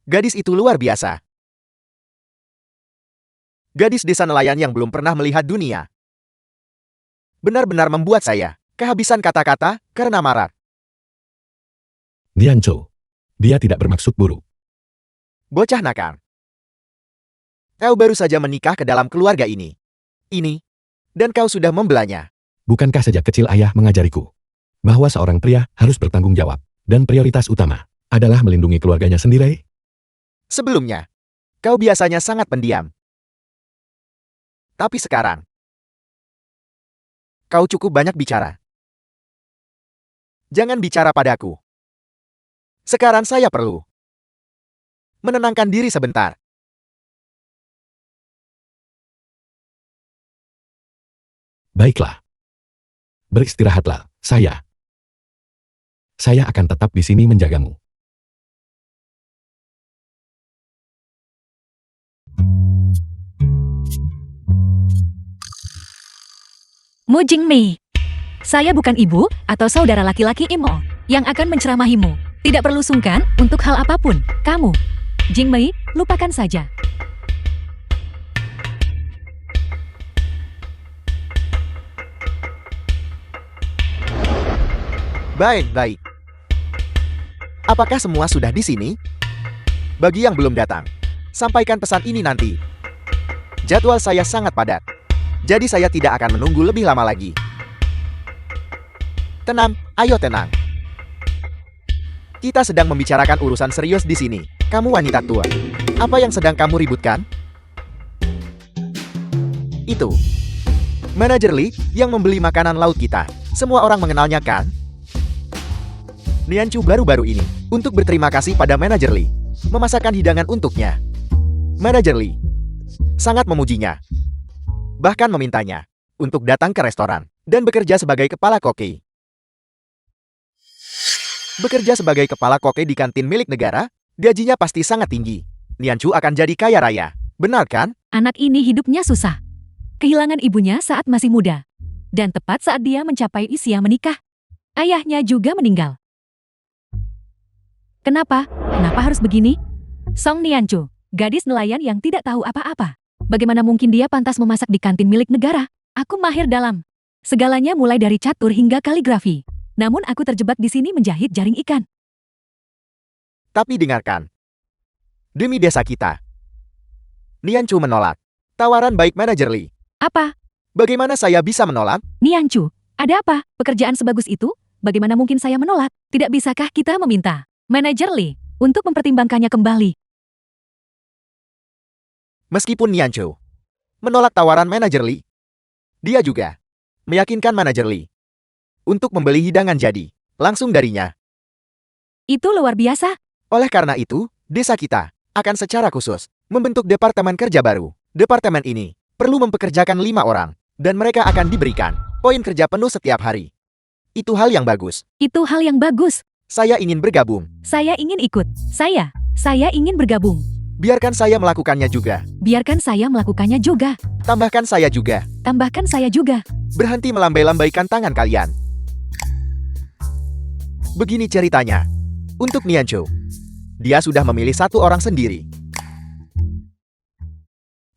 Gadis itu luar biasa. Gadis desa nelayan yang belum pernah melihat dunia. Benar-benar membuat saya kehabisan kata-kata karena marah. Nianzhou. Dia tidak bermaksud buruk. Bocah nakal. Kau baru saja menikah ke dalam keluarga ini. Ini. Dan kau sudah membelanya. Bukankah sejak kecil ayah mengajariku bahwa seorang pria harus bertanggung jawab dan prioritas utama adalah melindungi keluarganya sendiri? Sebelumnya, kau biasanya sangat pendiam. Tapi sekarang, kau cukup banyak bicara. Jangan bicara padaku. Sekarang saya perlu menenangkan diri sebentar. Baiklah. Beristirahatlah, saya. Saya akan tetap di sini menjagamu. Mu Jingmei. Saya bukan ibu atau saudara laki-laki Imo yang akan menceramahimu. Tidak perlu sungkan untuk hal apapun. Kamu, Jingmei, lupakan saja. Baik. Apakah semua sudah di sini? Bagi yang belum datang, sampaikan pesan ini nanti. Jadwal saya sangat padat, jadi saya tidak akan menunggu lebih lama lagi. Tenang, ayo tenang. Kita sedang membicarakan urusan serius di sini. Kamu wanita tua. Apa yang sedang kamu ributkan? Itu Manajer Lee yang membeli makanan laut kita. Semua orang mengenalnya kan? Nianchu baru-baru ini untuk berterima kasih pada Manajer Lee memasakkan hidangan untuknya. Manajer Lee sangat memujinya, bahkan memintanya untuk datang ke restoran dan bekerja sebagai kepala koki. Bekerja sebagai kepala koki di kantin milik negara, gajinya pasti sangat tinggi. Nianchu akan jadi kaya raya, benar kan? Anak ini hidupnya susah. Kehilangan ibunya saat masih muda. Dan tepat saat dia mencapai usia menikah, ayahnya juga meninggal. Kenapa harus begini? Song Nianchu, gadis nelayan yang tidak tahu apa-apa. Bagaimana mungkin dia pantas memasak di kantin milik negara? Aku mahir dalam segalanya mulai dari catur hingga kaligrafi. Namun aku terjebak di sini menjahit jaring ikan. Tapi dengarkan. Demi desa kita. Nianchu menolak tawaran baik Manajer Lee. Apa? Bagaimana saya bisa menolak? Nianchu, ada apa? Pekerjaan sebagus itu? Bagaimana mungkin saya menolak? Tidak bisakah kita meminta Manajer Lee untuk mempertimbangkannya kembali? Meskipun Nianchu menolak tawaran Manajer Lee, dia juga meyakinkan Manajer Lee untuk membeli hidangan jadi langsung darinya. Itu luar biasa. Oleh karena itu, desa kita akan secara khusus membentuk departemen kerja baru. Departemen ini perlu mempekerjakan 5 orang, dan mereka akan diberikan poin kerja penuh setiap hari. Itu hal yang bagus. Itu hal yang bagus. Saya ingin bergabung. Saya ingin ikut. Saya ingin bergabung. Biarkan saya melakukannya juga. Biarkan saya melakukannya juga. Tambahkan saya juga. Tambahkan saya juga. Berhenti melambai-lambaikan tangan kalian. Begini ceritanya. Untuk Nianchu, dia sudah memilih 1 orang sendiri.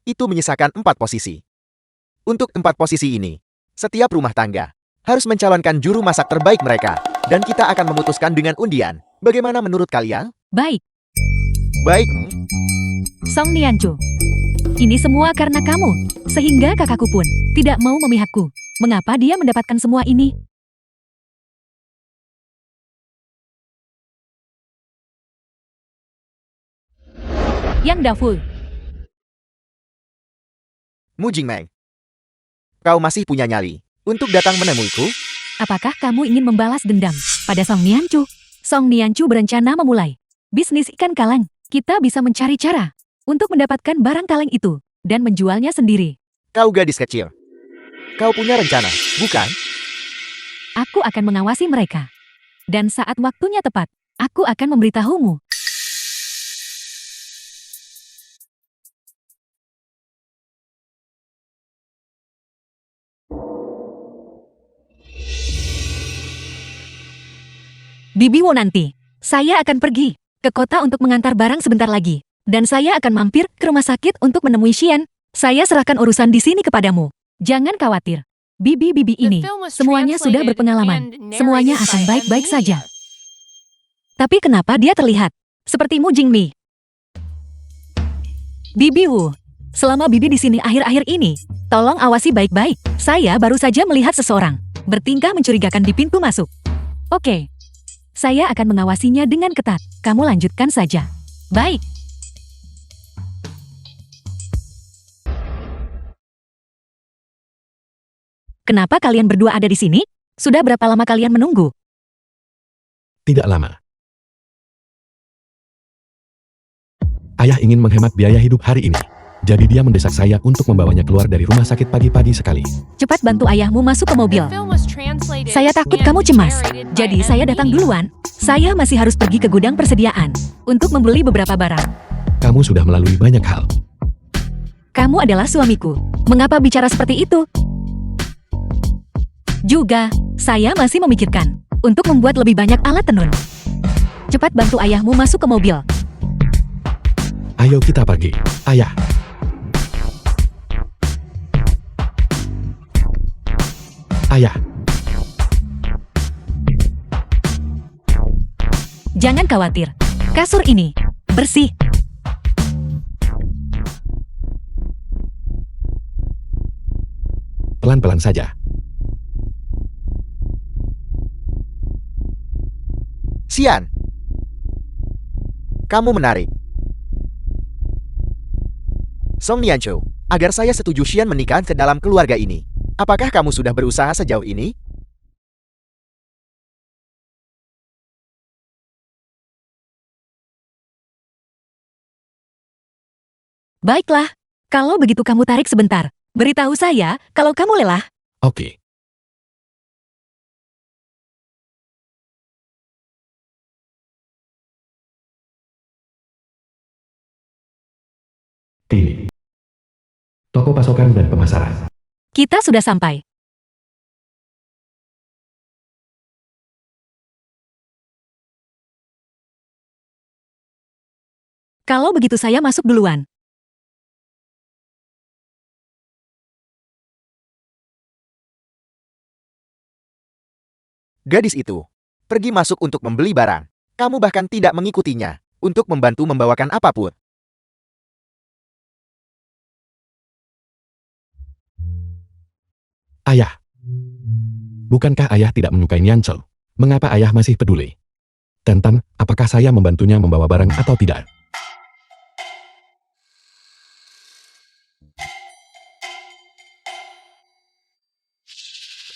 Itu menyisakan 4 posisi. Untuk 4 posisi ini, setiap rumah tangga harus mencalonkan juru masak terbaik mereka. Dan kita akan memutuskan dengan undian. Bagaimana menurut kalian? Baik. Baik. Song Nianchu, ini semua karena kamu. Sehingga kakakku pun tidak mau memihakku. Mengapa dia mendapatkan semua ini? Yang Daful. Mu Jingmei, kau masih punya nyali untuk datang menemuiku? Apakah kamu ingin membalas dendam pada Song Nianchu? Song Nianchu berencana memulai bisnis ikan kaleng. Kita bisa mencari cara untuk mendapatkan barang kaleng itu dan menjualnya sendiri. Kau gadis kecil. Kau punya rencana, bukan? Aku akan mengawasi mereka. Dan saat waktunya tepat, aku akan memberitahumu. Bibi Wu nanti, saya akan pergi ke kota untuk mengantar barang sebentar lagi. Dan saya akan mampir ke rumah sakit untuk menemui Xian. Saya serahkan urusan di sini kepadamu. Jangan khawatir. Bibi-bibi ini, semuanya sudah berpengalaman. Semuanya akan baik-baik saja. Tapi kenapa dia terlihat seperti Mu Jingmei? Bibi Wu, selama Bibi di sini akhir-akhir ini, tolong awasi baik-baik. Saya baru saja melihat seseorang bertingkah mencurigakan di pintu masuk. Oke. Saya akan mengawasinya dengan ketat. Kamu lanjutkan saja. Baik. Kenapa kalian berdua ada di sini? Sudah berapa lama kalian menunggu? Tidak lama. Ayah ingin menghemat biaya hidup hari ini. Jadi dia mendesak saya untuk membawanya keluar dari rumah sakit pagi-pagi sekali. Cepat bantu ayahmu masuk ke mobil. Saya takut kamu cemas. Jadi saya datang duluan. Saya masih harus pergi ke gudang persediaan untuk membeli beberapa barang. Kamu sudah melalui banyak hal. Kamu adalah suamiku. Mengapa bicara seperti itu? Juga, saya masih memikirkan untuk membuat lebih banyak alat tenun. Cepat bantu ayahmu masuk ke mobil. Ayo kita pergi, ayah. Ayah, Jangan khawatir, kasur ini bersih. pelan-pelan saja. Xian, kamu menarik. Song Nianzhou, agar saya setuju Xian menikah ke dalam keluarga ini. Apakah kamu sudah berusaha sejauh ini? Baiklah, kalau begitu kamu tarik sebentar. Beritahu saya kalau kamu lelah. Oke. Ini. Toko pasokan dan pemasaran. Kita sudah sampai. Kalau begitu saya masuk duluan. Gadis itu pergi masuk untuk membeli barang. Kamu bahkan tidak mengikutinya untuk membantu membawakan apapun. Ayah. Bukankah ayah tidak menyukai Nianzhou? Mengapa ayah masih peduli? Tentang apakah saya membantunya membawa barang atau tidak?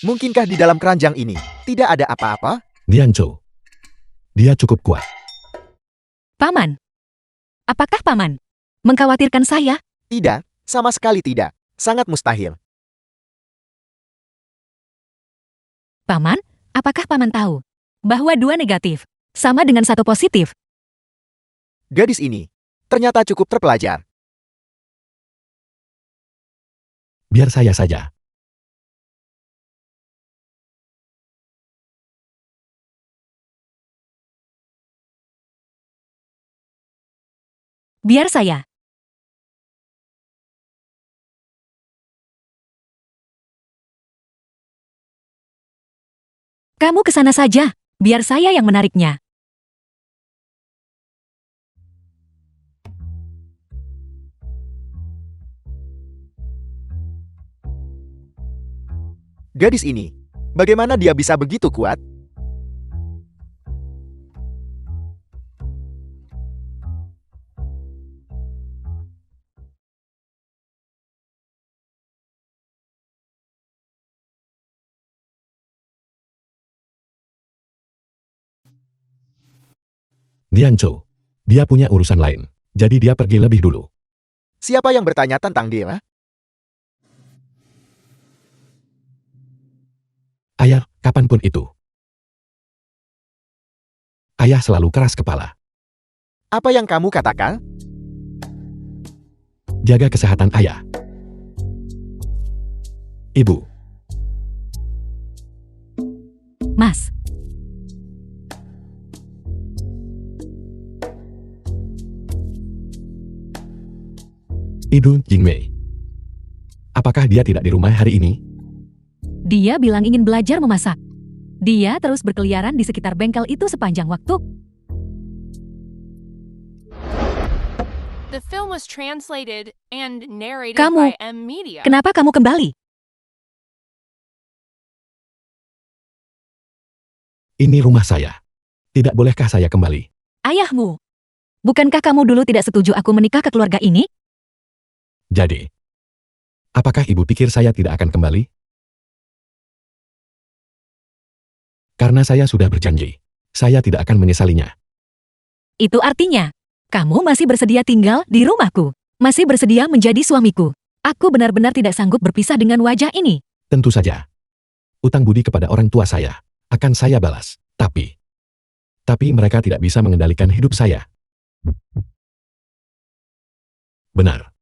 Mungkinkah di dalam keranjang ini tidak ada apa-apa? Nianzhou. Dia cukup kuat. Paman. Apakah Paman mengkhawatirkan saya? Tidak, sama sekali tidak. Sangat mustahil. Paman, apakah Paman tahu bahwa 2 negatif sama dengan 1 positif? Gadis ini ternyata cukup terpelajar. Biar saya saja. Biar saya. Kamu ke sana saja, biar saya yang menariknya. Gadis ini, bagaimana dia bisa begitu kuat? Nianzhou. Dia punya urusan lain. Jadi dia pergi lebih dulu. Siapa yang bertanya tentang dia? Ayah, kapanpun itu. Ayah selalu keras kepala. Apa yang kamu katakan? Jaga kesehatan ayah. Ibu. Mas. Ibu Jingmei. Apakah dia tidak di rumah hari ini? Dia bilang ingin belajar memasak. Dia terus berkeliaran di sekitar bengkel itu sepanjang waktu. The film was translated and narrated Kamu, by M Media. Kenapa kamu kembali? Ini rumah saya. Tidak bolehkah saya kembali? Ayahmu. Bukankah kamu dulu tidak setuju aku menikah ke keluarga ini? Jadi, apakah ibu pikir saya tidak akan kembali? Karena saya sudah berjanji. Saya tidak akan menyesalinya. Itu artinya, kamu masih bersedia tinggal di rumahku. Masih bersedia menjadi suamiku. Aku benar-benar tidak sanggup berpisah dengan wajah ini. Tentu saja. Utang budi kepada orang tua saya akan saya balas. Tapi mereka tidak bisa mengendalikan hidup saya. Benar.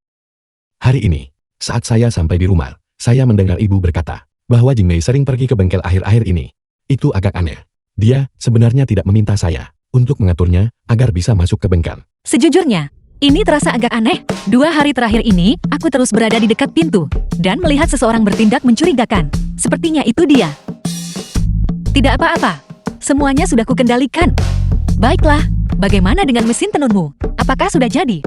Hari ini, saat saya sampai di rumah, saya mendengar ibu berkata bahwa Jingmei sering pergi ke bengkel akhir-akhir ini. Itu agak aneh. Dia sebenarnya tidak meminta saya untuk mengaturnya agar bisa masuk ke bengkel. Sejujurnya, ini terasa agak aneh. 2 hari terakhir ini, aku terus berada di dekat pintu dan melihat seseorang bertindak mencurigakan. Sepertinya itu dia. Tidak apa-apa. Semuanya sudah kukendalikan. Baiklah, bagaimana dengan mesin tenunmu? Apakah sudah jadi?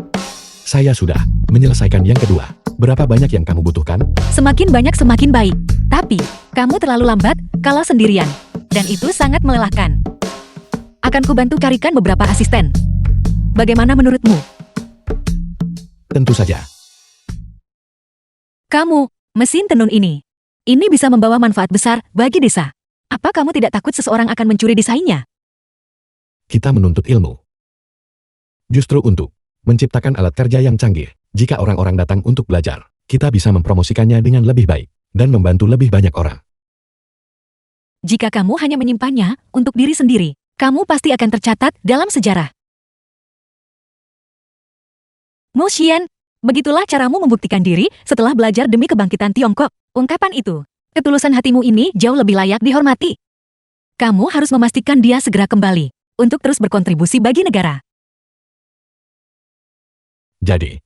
Saya sudah menyelesaikan yang kedua. Berapa banyak yang kamu butuhkan? Semakin banyak semakin baik. Tapi, kamu terlalu lambat kalau sendirian. Dan itu sangat melelahkan. Akan kubantu carikan beberapa asisten. Bagaimana menurutmu? Tentu saja. Kamu, mesin tenun ini. Ini bisa membawa manfaat besar bagi desa. Apa kamu tidak takut seseorang akan mencuri desainnya? Kita menuntut ilmu. Justru untuk menciptakan alat kerja yang canggih. Jika orang-orang datang untuk belajar, kita bisa mempromosikannya dengan lebih baik dan membantu lebih banyak orang. Jika kamu hanya menyimpannya untuk diri sendiri, kamu pasti akan tercatat dalam sejarah. Mo Xian, begitulah caramu membuktikan diri setelah belajar demi kebangkitan Tiongkok. Ungkapan itu, ketulusan hatimu ini jauh lebih layak dihormati. Kamu harus memastikan dia segera kembali untuk terus berkontribusi bagi negara. Jadi,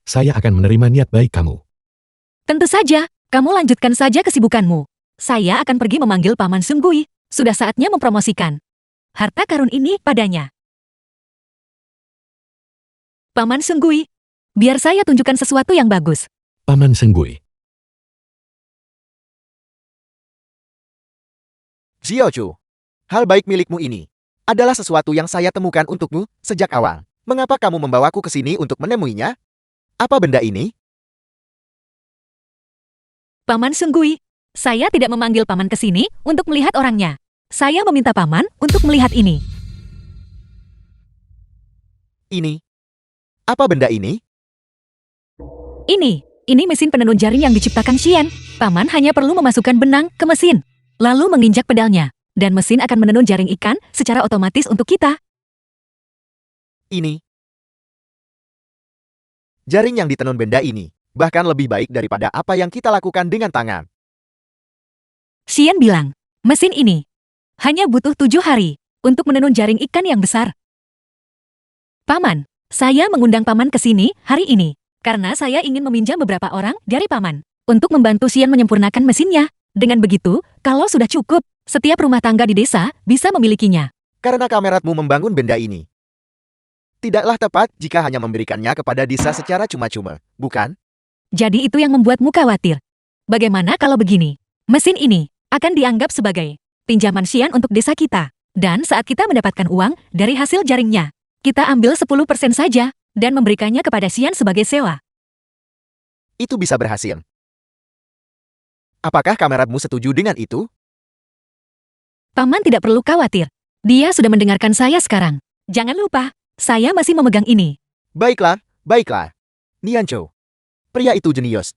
saya akan menerima niat baik kamu. Tentu saja, kamu lanjutkan saja kesibukanmu. Saya akan pergi memanggil Paman Sunggui. Sudah saatnya mempromosikan harta karun ini padanya. Paman Sunggui, biar saya tunjukkan sesuatu yang bagus. Paman Senggui. Xiaochu, hal baik milikmu ini adalah sesuatu yang saya temukan untukmu sejak awal. Mengapa kamu membawaku ke sini untuk menemuinya? Apa benda ini? Paman Sunggui, saya tidak memanggil Paman ke sini untuk melihat orangnya. Saya meminta Paman untuk melihat ini. Ini. Apa benda ini? Ini mesin penenun jaring yang diciptakan Xian. Paman hanya perlu memasukkan benang ke mesin, lalu menginjak pedalnya, dan mesin akan menenun jaring ikan secara otomatis untuk kita. Ini. Jaring yang ditenun benda ini bahkan lebih baik daripada apa yang kita lakukan dengan tangan. Xian bilang, mesin ini hanya butuh 7 hari untuk menenun jaring ikan yang besar. Paman, saya mengundang Paman ke sini hari ini karena saya ingin meminjam beberapa orang dari Paman untuk membantu Xian menyempurnakan mesinnya. Dengan begitu, kalau sudah cukup, setiap rumah tangga di desa bisa memilikinya. Karena kameratmu membangun benda ini. Tidaklah tepat jika hanya memberikannya kepada desa secara cuma-cuma, bukan? Jadi itu yang membuatmu khawatir. Bagaimana kalau begini? Mesin ini akan dianggap sebagai pinjaman Xian untuk desa kita. Dan saat kita mendapatkan uang dari hasil jaringnya, kita ambil 10% saja dan memberikannya kepada Xian sebagai sewa. Itu bisa berhasil. Apakah kameratmu setuju dengan itu? Paman tidak perlu khawatir. Dia sudah mendengarkan saya sekarang. Jangan lupa, saya masih memegang ini. Baiklah, baiklah. Nianzhou, pria itu jenius.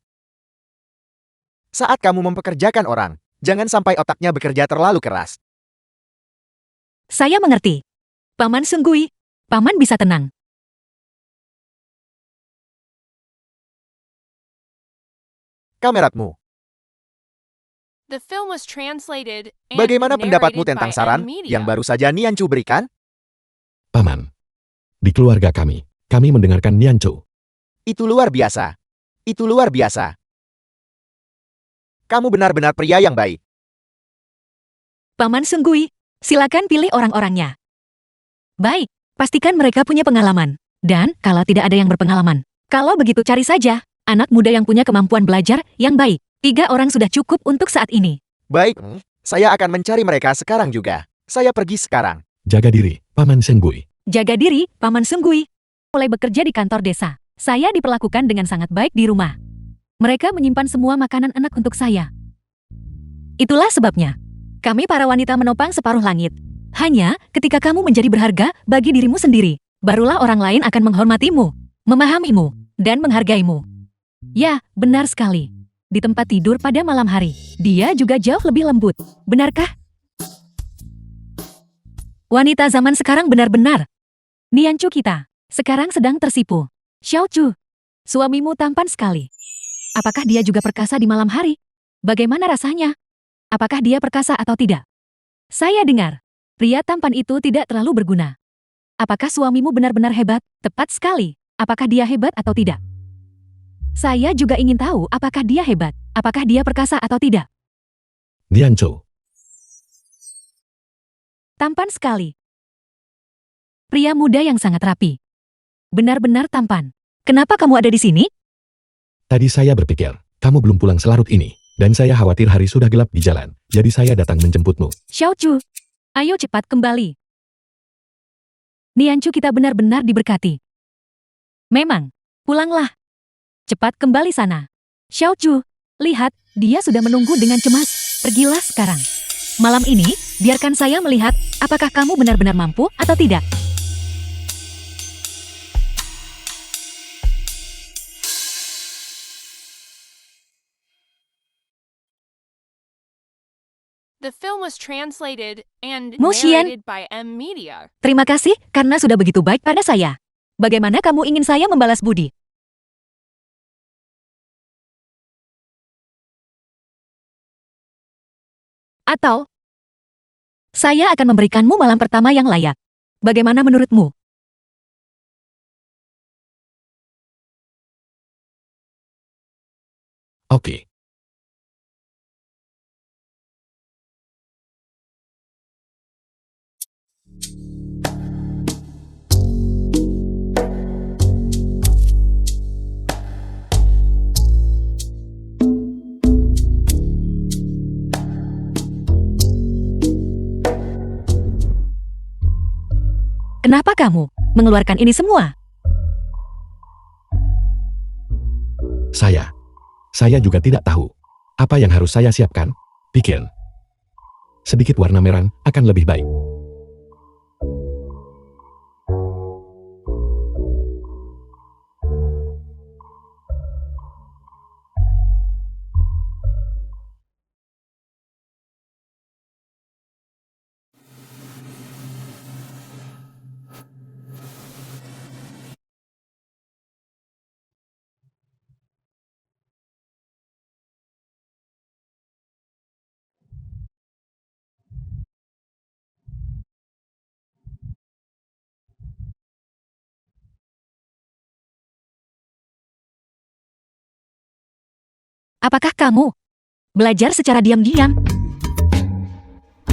Saat kamu mempekerjakan orang, jangan sampai otaknya bekerja terlalu keras. Saya mengerti. Paman Sunggui, Paman bisa tenang. Kameratmu. The film was translated and Bagaimana pendapatmu narrated tentang by saran M-Media. yang baru saja Nianzhou berikan? Paman. Di keluarga kami mendengarkan Nianzhou. Itu luar biasa. Itu luar biasa. Kamu benar-benar pria yang baik. Paman Sunggui, silakan pilih orang-orangnya. Baik, pastikan mereka punya pengalaman. Dan kalau tidak ada yang berpengalaman, kalau begitu cari saja anak muda yang punya kemampuan belajar yang baik. 3 orang sudah cukup untuk saat ini. Baik, saya akan mencari mereka sekarang juga. Saya pergi sekarang. Jaga diri, Paman Senggui. Jaga diri, Paman Sunggui. Mulai bekerja di kantor desa. Saya diperlakukan dengan sangat baik di rumah. Mereka menyimpan semua makanan enak untuk saya. Itulah sebabnya kami para wanita menopang separuh langit. Hanya ketika kamu menjadi berharga bagi dirimu sendiri, barulah orang lain akan menghormatimu, memahamimu, dan menghargaimu. Ya, benar sekali. Di tempat tidur pada malam hari, dia juga jauh lebih lembut. Benarkah? Wanita zaman sekarang benar-benar. Nianzhou kita sekarang sedang tersipu. Xiaochu, suamimu tampan sekali. Apakah dia juga perkasa di malam hari? Bagaimana rasanya? Apakah dia perkasa atau tidak? Saya dengar, pria tampan itu tidak terlalu berguna. Apakah suamimu benar-benar hebat? Tepat sekali. Apakah dia hebat atau tidak? Saya juga ingin tahu apakah dia hebat. Apakah dia perkasa atau tidak? Dianco. Tampan sekali. Pria muda yang sangat rapi. Benar-benar tampan. Kenapa kamu ada di sini? Tadi saya berpikir, kamu belum pulang selarut ini. Dan saya khawatir hari sudah gelap di jalan. Jadi saya datang menjemputmu. Xiao Chu, ayo cepat kembali. Niancu kita benar-benar diberkati. Memang, pulanglah. Cepat kembali sana. Xiao Chu, lihat, dia sudah menunggu dengan cemas. Pergilah sekarang. Malam ini, biarkan saya melihat apakah kamu benar-benar mampu atau tidak. The film was translated and Mo Xian. narrated by M Media. Terima kasih karena sudah begitu baik pada saya. Bagaimana kamu ingin saya membalas budi? Atau, saya akan memberikanmu malam pertama yang layak. Bagaimana menurutmu? Oke. Kenapa kamu mengeluarkan ini semua? Saya juga tidak tahu. Apa yang harus saya siapkan? Pikir. Sedikit warna merah akan lebih baik. Apakah kamu belajar secara diam-diam?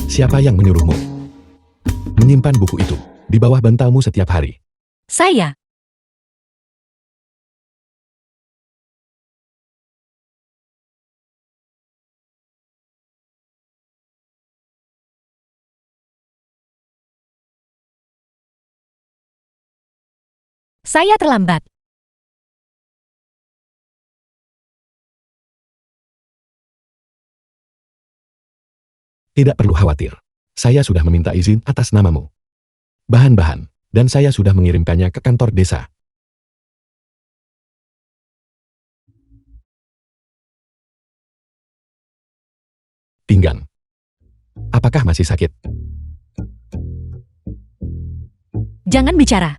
Siapa yang menyuruhmu menyimpan buku itu di bawah bantalmu setiap hari? Saya. Saya terlambat. Tidak perlu khawatir. Saya sudah meminta izin atas namamu. Bahan-bahan, dan saya sudah mengirimkannya ke kantor desa. Pinggang. Apakah masih sakit? Jangan bicara.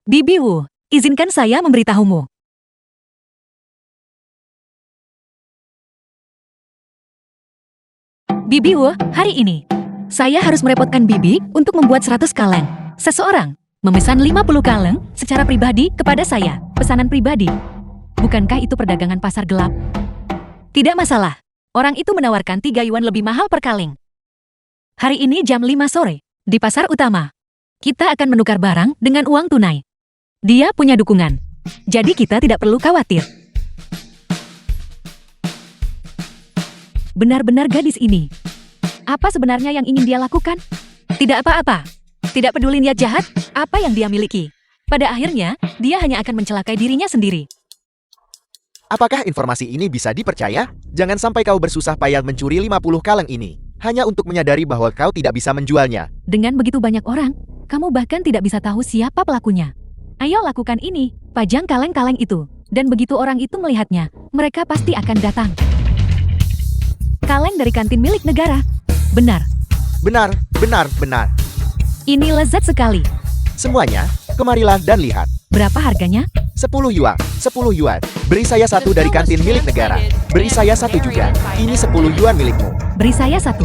Bibi Wu, izinkan saya memberitahumu. Bibi Wu, hari ini, saya harus merepotkan Bibi untuk membuat 100 kaleng. Seseorang memesan 50 kaleng secara pribadi kepada saya. Pesanan pribadi. Bukankah itu perdagangan pasar gelap? Tidak masalah. Orang itu menawarkan 3 yuan lebih mahal per kaleng. Hari ini jam 5 sore, di pasar utama. Kita akan menukar barang dengan uang tunai. Dia punya dukungan. Jadi kita tidak perlu khawatir. Benar-benar gadis ini. Apa sebenarnya yang ingin dia lakukan? Tidak apa-apa. Tidak peduli niat jahat, apa yang dia miliki. Pada akhirnya, dia hanya akan mencelakai dirinya sendiri. Apakah informasi ini bisa dipercaya? Jangan sampai kau bersusah payah mencuri 50 kaleng ini, hanya untuk menyadari bahwa kau tidak bisa menjualnya. Dengan begitu banyak orang, kamu bahkan tidak bisa tahu siapa pelakunya. Ayo lakukan ini, pajang kaleng-kaleng itu. Dan begitu orang itu melihatnya, mereka pasti akan datang. Kaleng dari kantin milik negara. Benar, Benar, benar, benar. ini lezat sekali. Semuanya, kemarilah dan lihat. Berapa harganya? 10 yuan, 10 yuan. Beri saya satu dari kantin milik negara. Beri saya satu juga. Ini 10 yuan milikmu. Beri saya 1.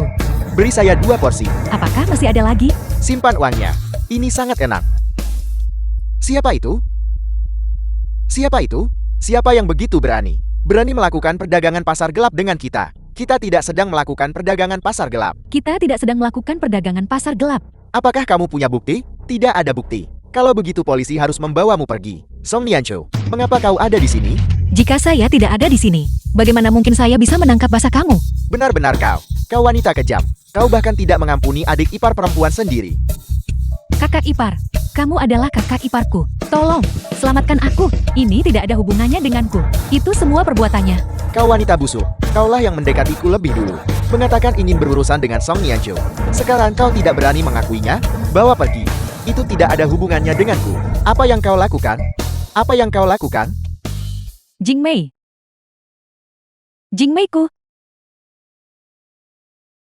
Beri saya 2 porsi. Apakah masih ada lagi? Simpan uangnya. Ini sangat enak. Siapa itu? Siapa itu? Siapa yang begitu berani? Berani melakukan perdagangan pasar gelap dengan kita. Kita tidak sedang melakukan perdagangan pasar gelap. Kita tidak sedang melakukan perdagangan pasar gelap. Apakah kamu punya bukti? Tidak ada bukti. Kalau begitu polisi harus membawamu pergi. Song Nianzhou, mengapa kau ada di sini? Jika saya tidak ada di sini, bagaimana mungkin saya bisa menangkap basah kamu? Benar-benar kau. Kau wanita kejam. Kau bahkan tidak mengampuni adik ipar perempuan sendiri. Kakak ipar, kamu adalah kakak iparku. Tolong, selamatkan aku. Ini tidak ada hubungannya denganku. Itu semua perbuatannya. Kau wanita busuk. Kaulah yang mendekatiku lebih dulu. Mengatakan ingin berurusan dengan Song Nianzhou. Sekarang kau tidak berani mengakuinya? Bawa pergi. Itu tidak ada hubungannya denganku. Apa yang kau lakukan? Apa yang kau lakukan? Jingmei. Jingmeiku.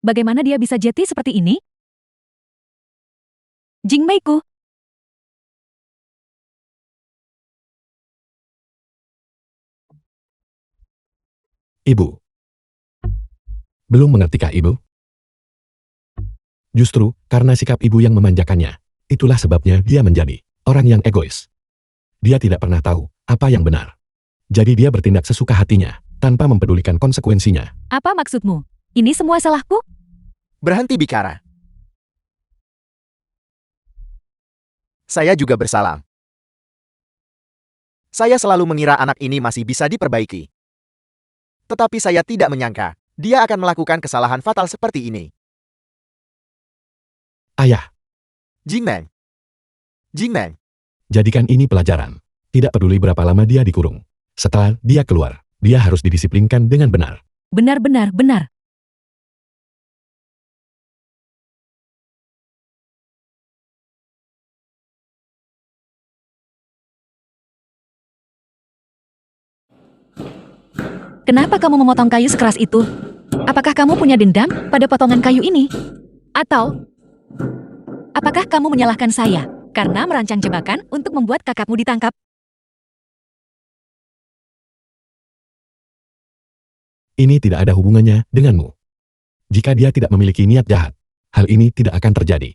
Bagaimana dia bisa jeti seperti ini? Jingmeiku. Ibu. Belum mengertikah ibu? Justru, karena sikap ibu yang memanjakannya, itulah sebabnya dia menjadi orang yang egois. Dia tidak pernah tahu apa yang benar. Jadi dia bertindak sesuka hatinya, tanpa mempedulikan konsekuensinya. Apa maksudmu? Ini semua salahku? Berhenti bicara. Saya juga bersalah. Saya selalu mengira anak ini masih bisa diperbaiki. Tetapi saya tidak menyangka, dia akan melakukan kesalahan fatal seperti ini. Ayah, Jingmeng. Jingmeng. jadikan ini pelajaran. Tidak peduli berapa lama dia dikurung. Setelah dia keluar, dia harus didisiplinkan dengan benar. Benar-benar benar. Kenapa kamu memotong kayu sekeras itu? Apakah kamu punya dendam pada potongan kayu ini? Atau, apakah kamu menyalahkan saya karena merancang jebakan untuk membuat kakakmu ditangkap? Ini tidak ada hubungannya denganmu. Jika dia tidak memiliki niat jahat, hal ini tidak akan terjadi.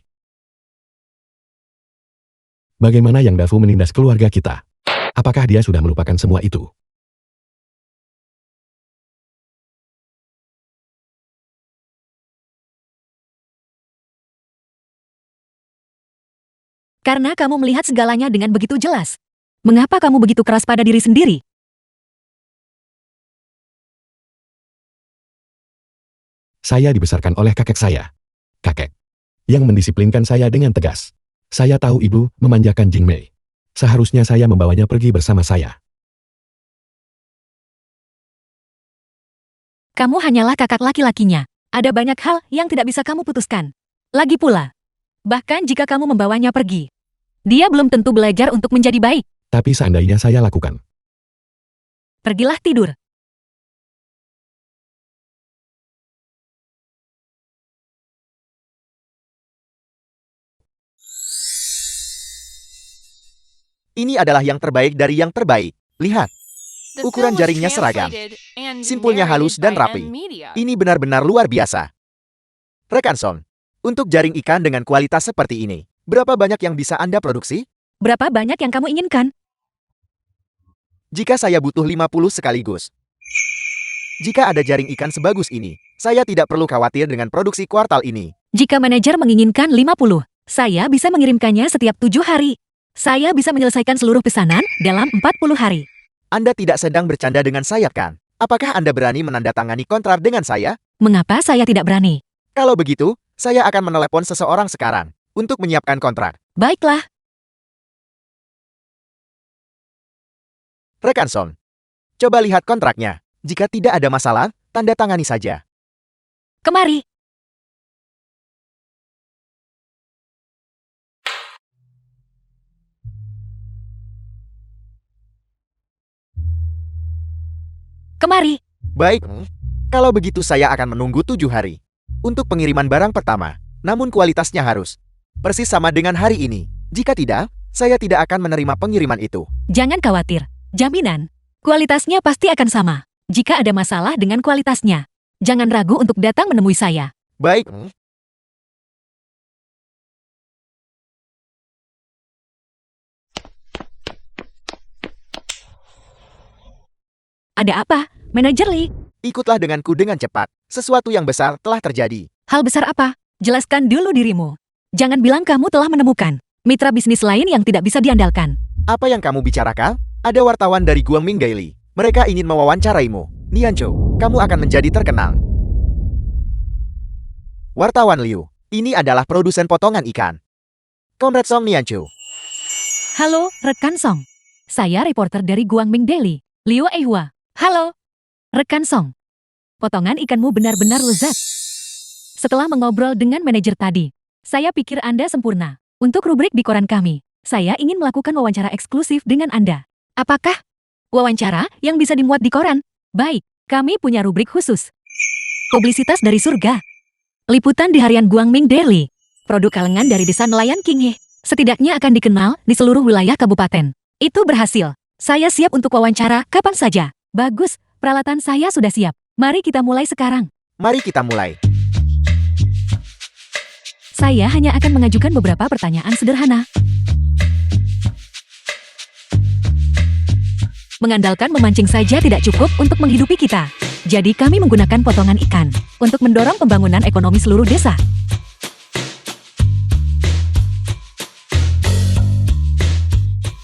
Bagaimana Yang Dafu menindas keluarga kita? Apakah dia sudah melupakan semua itu? Karena kamu melihat segalanya dengan begitu jelas. Mengapa kamu begitu keras pada diri sendiri? Saya dibesarkan oleh kakek saya. Kakek. Yang mendisiplinkan saya dengan tegas. Saya tahu ibu memanjakan Jingmei. Seharusnya saya membawanya pergi bersama saya. Kamu hanyalah kakak laki-lakinya. Ada banyak hal yang tidak bisa kamu putuskan. Lagi pula, bahkan jika kamu membawanya pergi, dia belum tentu belajar untuk menjadi baik. Tapi seandainya saya lakukan. Pergilah tidur. Ini adalah yang terbaik dari yang terbaik. Lihat, The ukuran film was jaringnya seragam. translated and Simpulnya halus narrated dan by rapi. M-Media. Ini benar-benar luar biasa. Rekan Son, untuk jaring ikan dengan kualitas seperti ini, berapa banyak yang bisa Anda produksi? Berapa banyak yang kamu inginkan? Jika saya butuh 50 sekaligus. Jika ada jaring ikan sebagus ini, saya tidak perlu khawatir dengan produksi kuartal ini. Jika manajer menginginkan 50, saya bisa mengirimkannya setiap 7 hari. Saya bisa menyelesaikan seluruh pesanan dalam 40 hari. Anda tidak sedang bercanda dengan saya, kan? Apakah Anda berani menandatangani kontrak dengan saya? Mengapa saya tidak berani? Kalau begitu, saya akan menelepon seseorang sekarang. untuk menyiapkan kontrak. Baiklah, Rekan Song, coba lihat kontraknya. Jika tidak ada masalah, tanda tangani saja. kemari. Kemari. Baik, kalau begitu saya akan menunggu 7 hari. Untuk pengiriman barang pertama, namun kualitasnya harus persis sama dengan hari ini. Jika tidak, saya tidak akan menerima pengiriman itu. Jangan khawatir. Jaminan. Kualitasnya pasti akan sama. Jika ada masalah dengan kualitasnya, jangan ragu untuk datang menemui saya. Baik, Ada apa, Manajer Lee? ikutlah denganku dengan cepat. Sesuatu yang besar telah terjadi. Hal besar apa? Jelaskan dulu dirimu. Jangan bilang kamu telah menemukan mitra bisnis lain yang tidak bisa diandalkan. Apa yang kamu bicarakan? Ada wartawan dari Guangming Daily. Mereka ingin mewawancaraimu. Nianzhou, kamu akan menjadi terkenal. Wartawan Liu, ini adalah produsen potongan ikan. Komrad Song Nianzhou. Halo, rekan Song. Saya reporter dari Guangming Daily, Liu Eihua. Halo, rekan Song. Potongan ikanmu benar-benar lezat. Setelah mengobrol dengan manajer tadi, saya pikir Anda sempurna. Untuk rubrik di koran kami, saya ingin melakukan wawancara eksklusif dengan Anda. Apakah wawancara yang bisa dimuat di koran? Baik, kami punya rubrik khusus. Publisitas dari surga. Liputan di harian Guangming Daily. Produk kalengan dari desa nelayan Qinghe. Setidaknya akan dikenal di seluruh wilayah kabupaten. Itu berhasil. Saya siap untuk wawancara kapan saja. Bagus, peralatan saya sudah siap. Mari kita mulai sekarang. Mari kita mulai. Saya hanya akan mengajukan beberapa pertanyaan sederhana. Mengandalkan memancing saja tidak cukup untuk menghidupi kita. Jadi kami menggunakan potongan ikan untuk mendorong pembangunan ekonomi seluruh desa.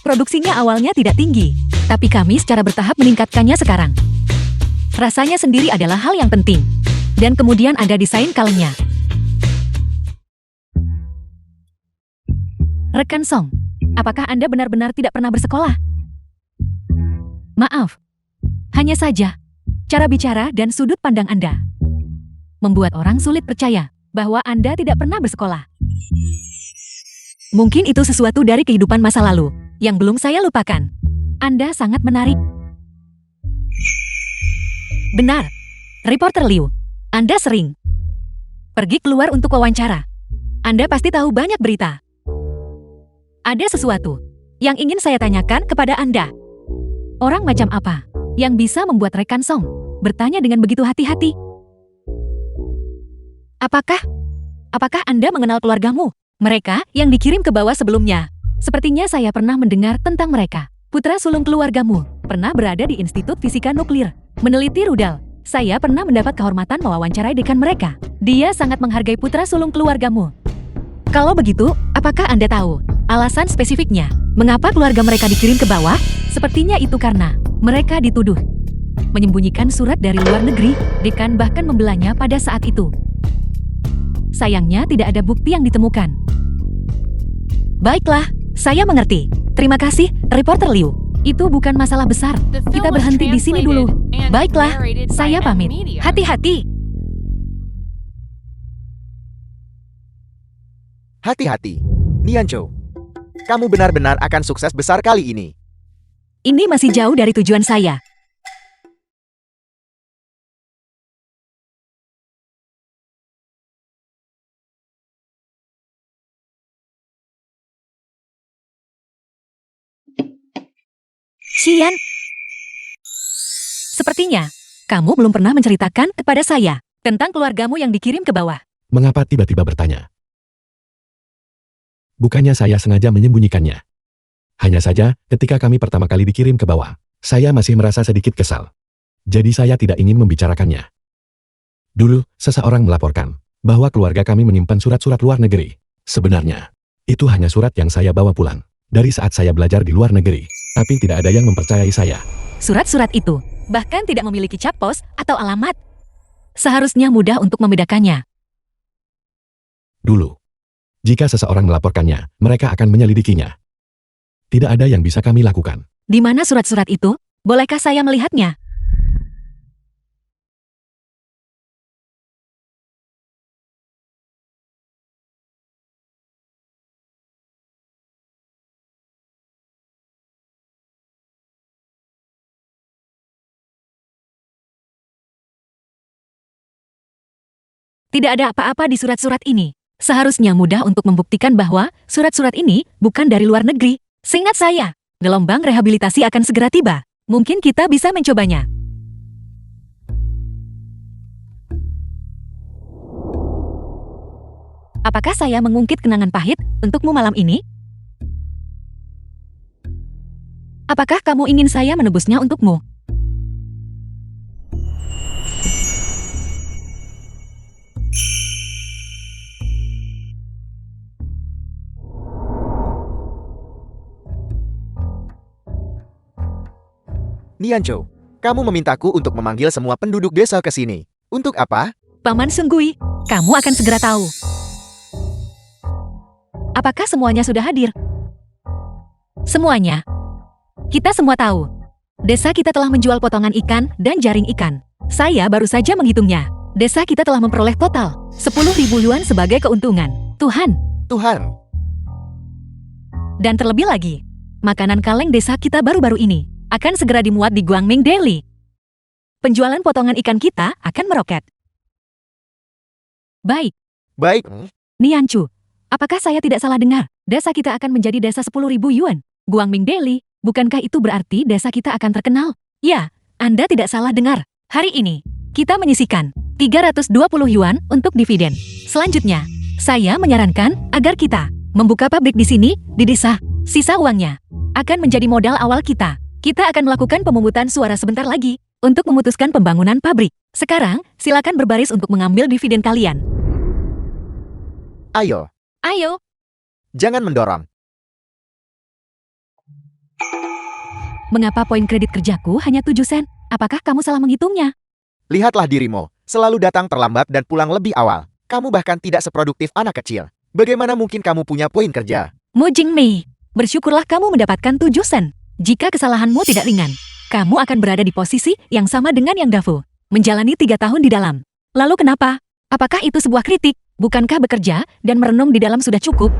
Produksinya awalnya tidak tinggi, tapi kami secara bertahap meningkatkannya sekarang. Rasanya sendiri adalah hal yang penting. Dan kemudian ada desain kalengnya. Rekan Song, apakah Anda benar-benar tidak pernah bersekolah? Maaf. Hanya saja, cara bicara dan sudut pandang Anda membuat orang sulit percaya bahwa Anda tidak pernah bersekolah. Mungkin itu sesuatu dari kehidupan masa lalu yang belum saya lupakan. Anda sangat menarik. Benar. Reporter Liu, Anda sering pergi keluar untuk wawancara. Anda pasti tahu banyak berita. Ada sesuatu yang ingin saya tanyakan kepada Anda. Orang macam apa yang bisa membuat rekan Song bertanya dengan begitu hati-hati? Apakah Anda mengenal keluargamu? Mereka yang dikirim ke bawah sebelumnya. Sepertinya saya pernah mendengar tentang mereka. Putra sulung keluargamu pernah berada di Institut Fisika Nuklir, meneliti rudal. Saya pernah mendapat kehormatan mewawancarai dekan mereka. Dia sangat menghargai putra sulung keluargamu. Kalau begitu, apakah Anda tahu alasan spesifiknya mengapa keluarga mereka dikirim ke bawah? Sepertinya itu karena mereka dituduh menyembunyikan surat dari luar negeri. Dekan bahkan membelanya pada saat itu. Sayangnya tidak ada bukti yang ditemukan. Baiklah, saya mengerti. Terima kasih, reporter Liu. Itu bukan masalah besar. The film Kita was berhenti di sini dulu. translated and Baiklah, narrated by saya M pamit. Media. Hati-hati. Hati-hati. Nianzhou, kamu benar-benar akan sukses besar kali ini. Ini masih jauh dari tujuan saya. Xian, sepertinya kamu belum pernah menceritakan kepada saya tentang keluargamu yang dikirim ke bawah. Mengapa tiba-tiba bertanya? Bukannya saya sengaja menyembunyikannya. Hanya saja, ketika kami pertama kali dikirim ke bawah, saya masih merasa sedikit kesal. Jadi saya tidak ingin membicarakannya. Dulu, seseorang melaporkan bahwa keluarga kami menyimpan surat-surat luar negeri. Sebenarnya, itu hanya surat yang saya bawa pulang dari saat saya belajar di luar negeri. Tapi tidak ada yang mempercayai saya. Surat-surat itu bahkan tidak memiliki cap pos atau alamat. Seharusnya mudah untuk membedakannya. Dulu, Jika seseorang melaporkannya, mereka akan menyelidikinya. Tidak ada yang bisa kami lakukan. Di mana surat-surat itu? Bolehkah saya melihatnya? Tidak ada apa-apa di surat-surat ini. Seharusnya mudah untuk membuktikan bahwa surat-surat ini bukan dari luar negeri. Seingat saya, gelombang rehabilitasi akan segera tiba. Mungkin kita bisa mencobanya. Apakah saya mengungkit kenangan pahit untukmu malam ini? Apakah kamu ingin saya menebusnya untukmu? Nianzhou, kamu memintaku untuk memanggil semua penduduk desa ke sini. Untuk apa? Paman Sunggui, kamu akan segera tahu. Apakah semuanya sudah hadir? Semuanya. Kita semua tahu. Desa kita telah menjual potongan ikan dan jaring ikan. Saya baru saja menghitungnya. Desa kita telah memperoleh total 10.000 yuan sebagai keuntungan. Tuhan. Dan terlebih lagi, makanan kaleng desa kita baru-baru ini akan segera dimuat di Guangming Daily. Penjualan potongan ikan kita akan meroket. Baik, Nianzhou, apakah saya tidak salah dengar? Desa kita akan menjadi desa 10.000 yuan. Guangming Daily, bukankah itu berarti desa kita akan terkenal? Ya, Anda tidak salah dengar. Hari ini, kita menyisihkan 320 yuan untuk dividen. Selanjutnya, saya menyarankan agar kita membuka pabrik di sini, di desa. Sisa uangnya akan menjadi modal awal kita. Kita akan melakukan pemungutan suara sebentar lagi untuk memutuskan pembangunan pabrik. Sekarang, silakan berbaris untuk mengambil dividen kalian. Ayo, jangan mendorong. Mengapa poin kredit kerjaku hanya 7 sen? Apakah kamu salah menghitungnya? Lihatlah dirimu, selalu datang terlambat dan pulang lebih awal. Kamu bahkan tidak seproduktif anak kecil. Bagaimana mungkin kamu punya poin kerja? Mu Jingmei, bersyukurlah kamu mendapatkan 7 sen. Jika kesalahanmu tidak ringan, kamu akan berada di posisi yang sama dengan Yang Dafu, menjalani 3 tahun di dalam. Lalu kenapa? Apakah itu sebuah kritik? Bukankah bekerja dan merenung di dalam sudah cukup?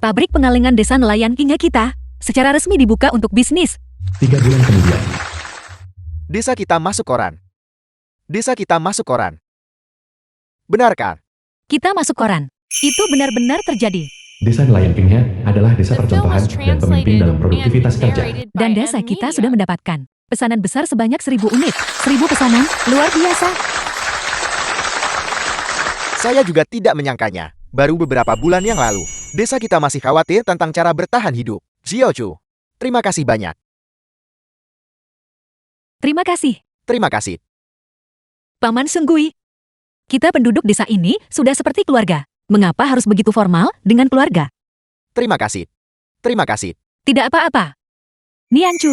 Pabrik pengalengan desa nelayan Kinga kita secara resmi dibuka untuk bisnis. 3 bulan kemudian, Desa kita masuk koran. Benarkah? Kita masuk koran. Itu benar-benar terjadi. desa nelayan Kingnya adalah desa The film percontohan was dan pemimpin translated dalam and produktivitas kerja. narrated by Dan desa M. kita Media. sudah mendapatkan pesanan besar sebanyak 1.000 unit. 1.000 pesanan, luar biasa. Saya juga tidak menyangkanya. Baru beberapa bulan yang lalu, desa kita masih khawatir tentang cara bertahan hidup. Xiaochu, terima kasih banyak. Terima kasih, Terima kasih. Paman Sunggui. Kita penduduk desa ini sudah seperti keluarga. Mengapa harus begitu formal dengan keluarga? Terima kasih. Terima kasih. Tidak apa-apa. Nianzhou,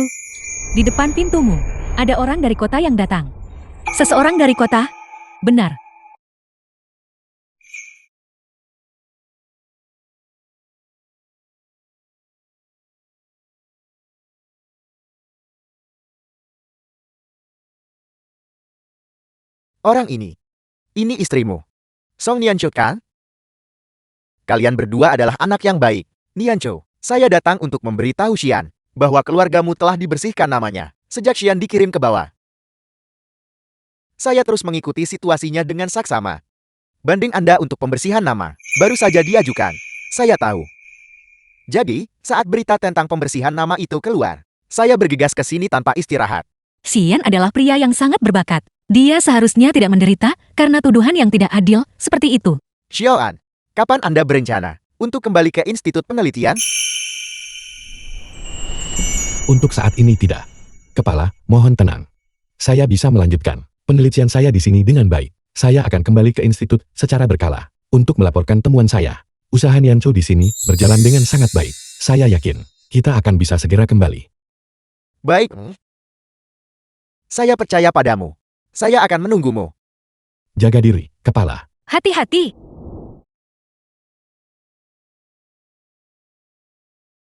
di depan pintumu, ada orang dari kota yang datang. Seseorang dari kota? Benar. Orang ini istrimu. Song Nianzhou kan? Kalian berdua adalah anak yang baik. Nianzhou, saya datang untuk memberitahu Xian bahwa keluargamu telah dibersihkan namanya sejak Xian dikirim ke bawah. Saya terus mengikuti situasinya dengan saksama. Banding Anda untuk pembersihan nama baru saja diajukan. Saya tahu. Jadi, saat berita tentang pembersihan nama itu keluar, saya bergegas ke sini tanpa istirahat. Xian adalah pria yang sangat berbakat. Dia seharusnya tidak menderita karena tuduhan yang tidak adil seperti itu. Xiaoan, kapan Anda berencana untuk kembali ke Institut Penelitian? Untuk saat ini tidak. Kepala, mohon tenang. Saya bisa melanjutkan penelitian saya di sini dengan baik. Saya akan kembali ke institut secara berkala untuk melaporkan temuan saya. Usaha Nianzhou di sini berjalan dengan sangat baik. Saya yakin kita akan bisa segera kembali. Baik. Saya percaya padamu. Saya akan menunggumu. Jaga diri, kepala. Hati-hati.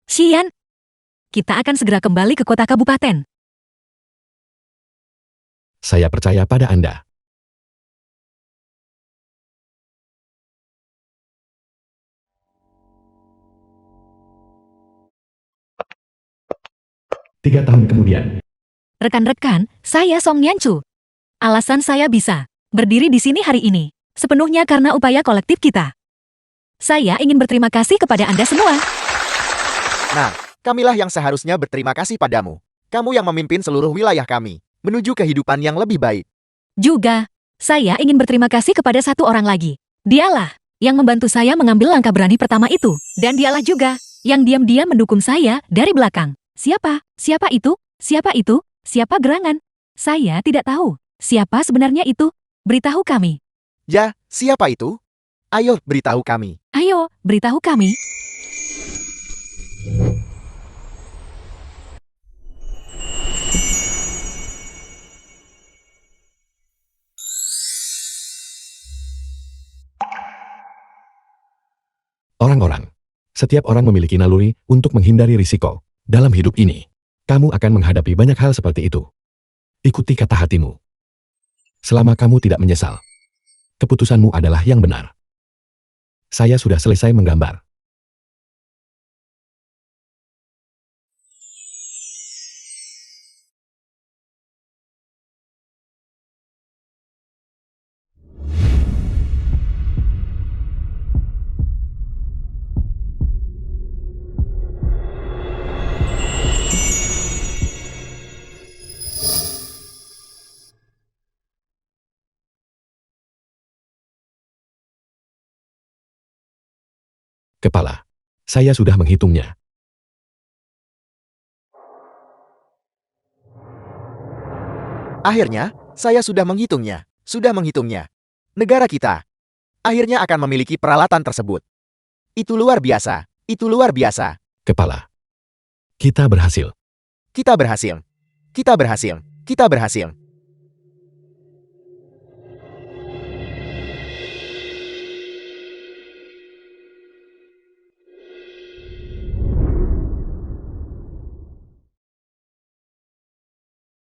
Xian, kita akan segera kembali ke kota kabupaten. Saya percaya pada Anda. Tiga tahun kemudian, Rekan-rekan, saya Song Yanchu. Alasan saya bisa berdiri di sini hari ini sepenuhnya karena upaya kolektif kita. Saya ingin berterima kasih kepada Anda semua. Nah, kamilah yang seharusnya berterima kasih padamu. Kamu yang memimpin seluruh wilayah kami menuju kehidupan yang lebih baik. Juga, saya ingin berterima kasih kepada satu orang lagi. Dialah yang membantu saya mengambil langkah berani pertama itu. Dan dialah juga yang diam-diam mendukung saya dari belakang. Siapa? Siapa itu? Siapa itu? Siapa gerangan? Saya tidak tahu. Siapa sebenarnya itu? Beritahu kami. Ya, siapa itu? Ayo, beritahu kami. Ayo, beritahu kami. orang-orang. Setiap orang memiliki naluri untuk menghindari risiko. Dalam hidup ini, kamu akan menghadapi banyak hal seperti itu. Ikuti kata hatimu. Selama kamu tidak menyesal, keputusanmu adalah yang benar. Saya sudah selesai menggambar. Kepala. Saya sudah menghitungnya. Akhirnya, saya sudah menghitungnya. Sudah menghitungnya. Negara kita akhirnya akan memiliki peralatan tersebut. Itu luar biasa. Itu luar biasa. Kepala. Kita berhasil. Kita berhasil. Kita berhasil. Kita berhasil.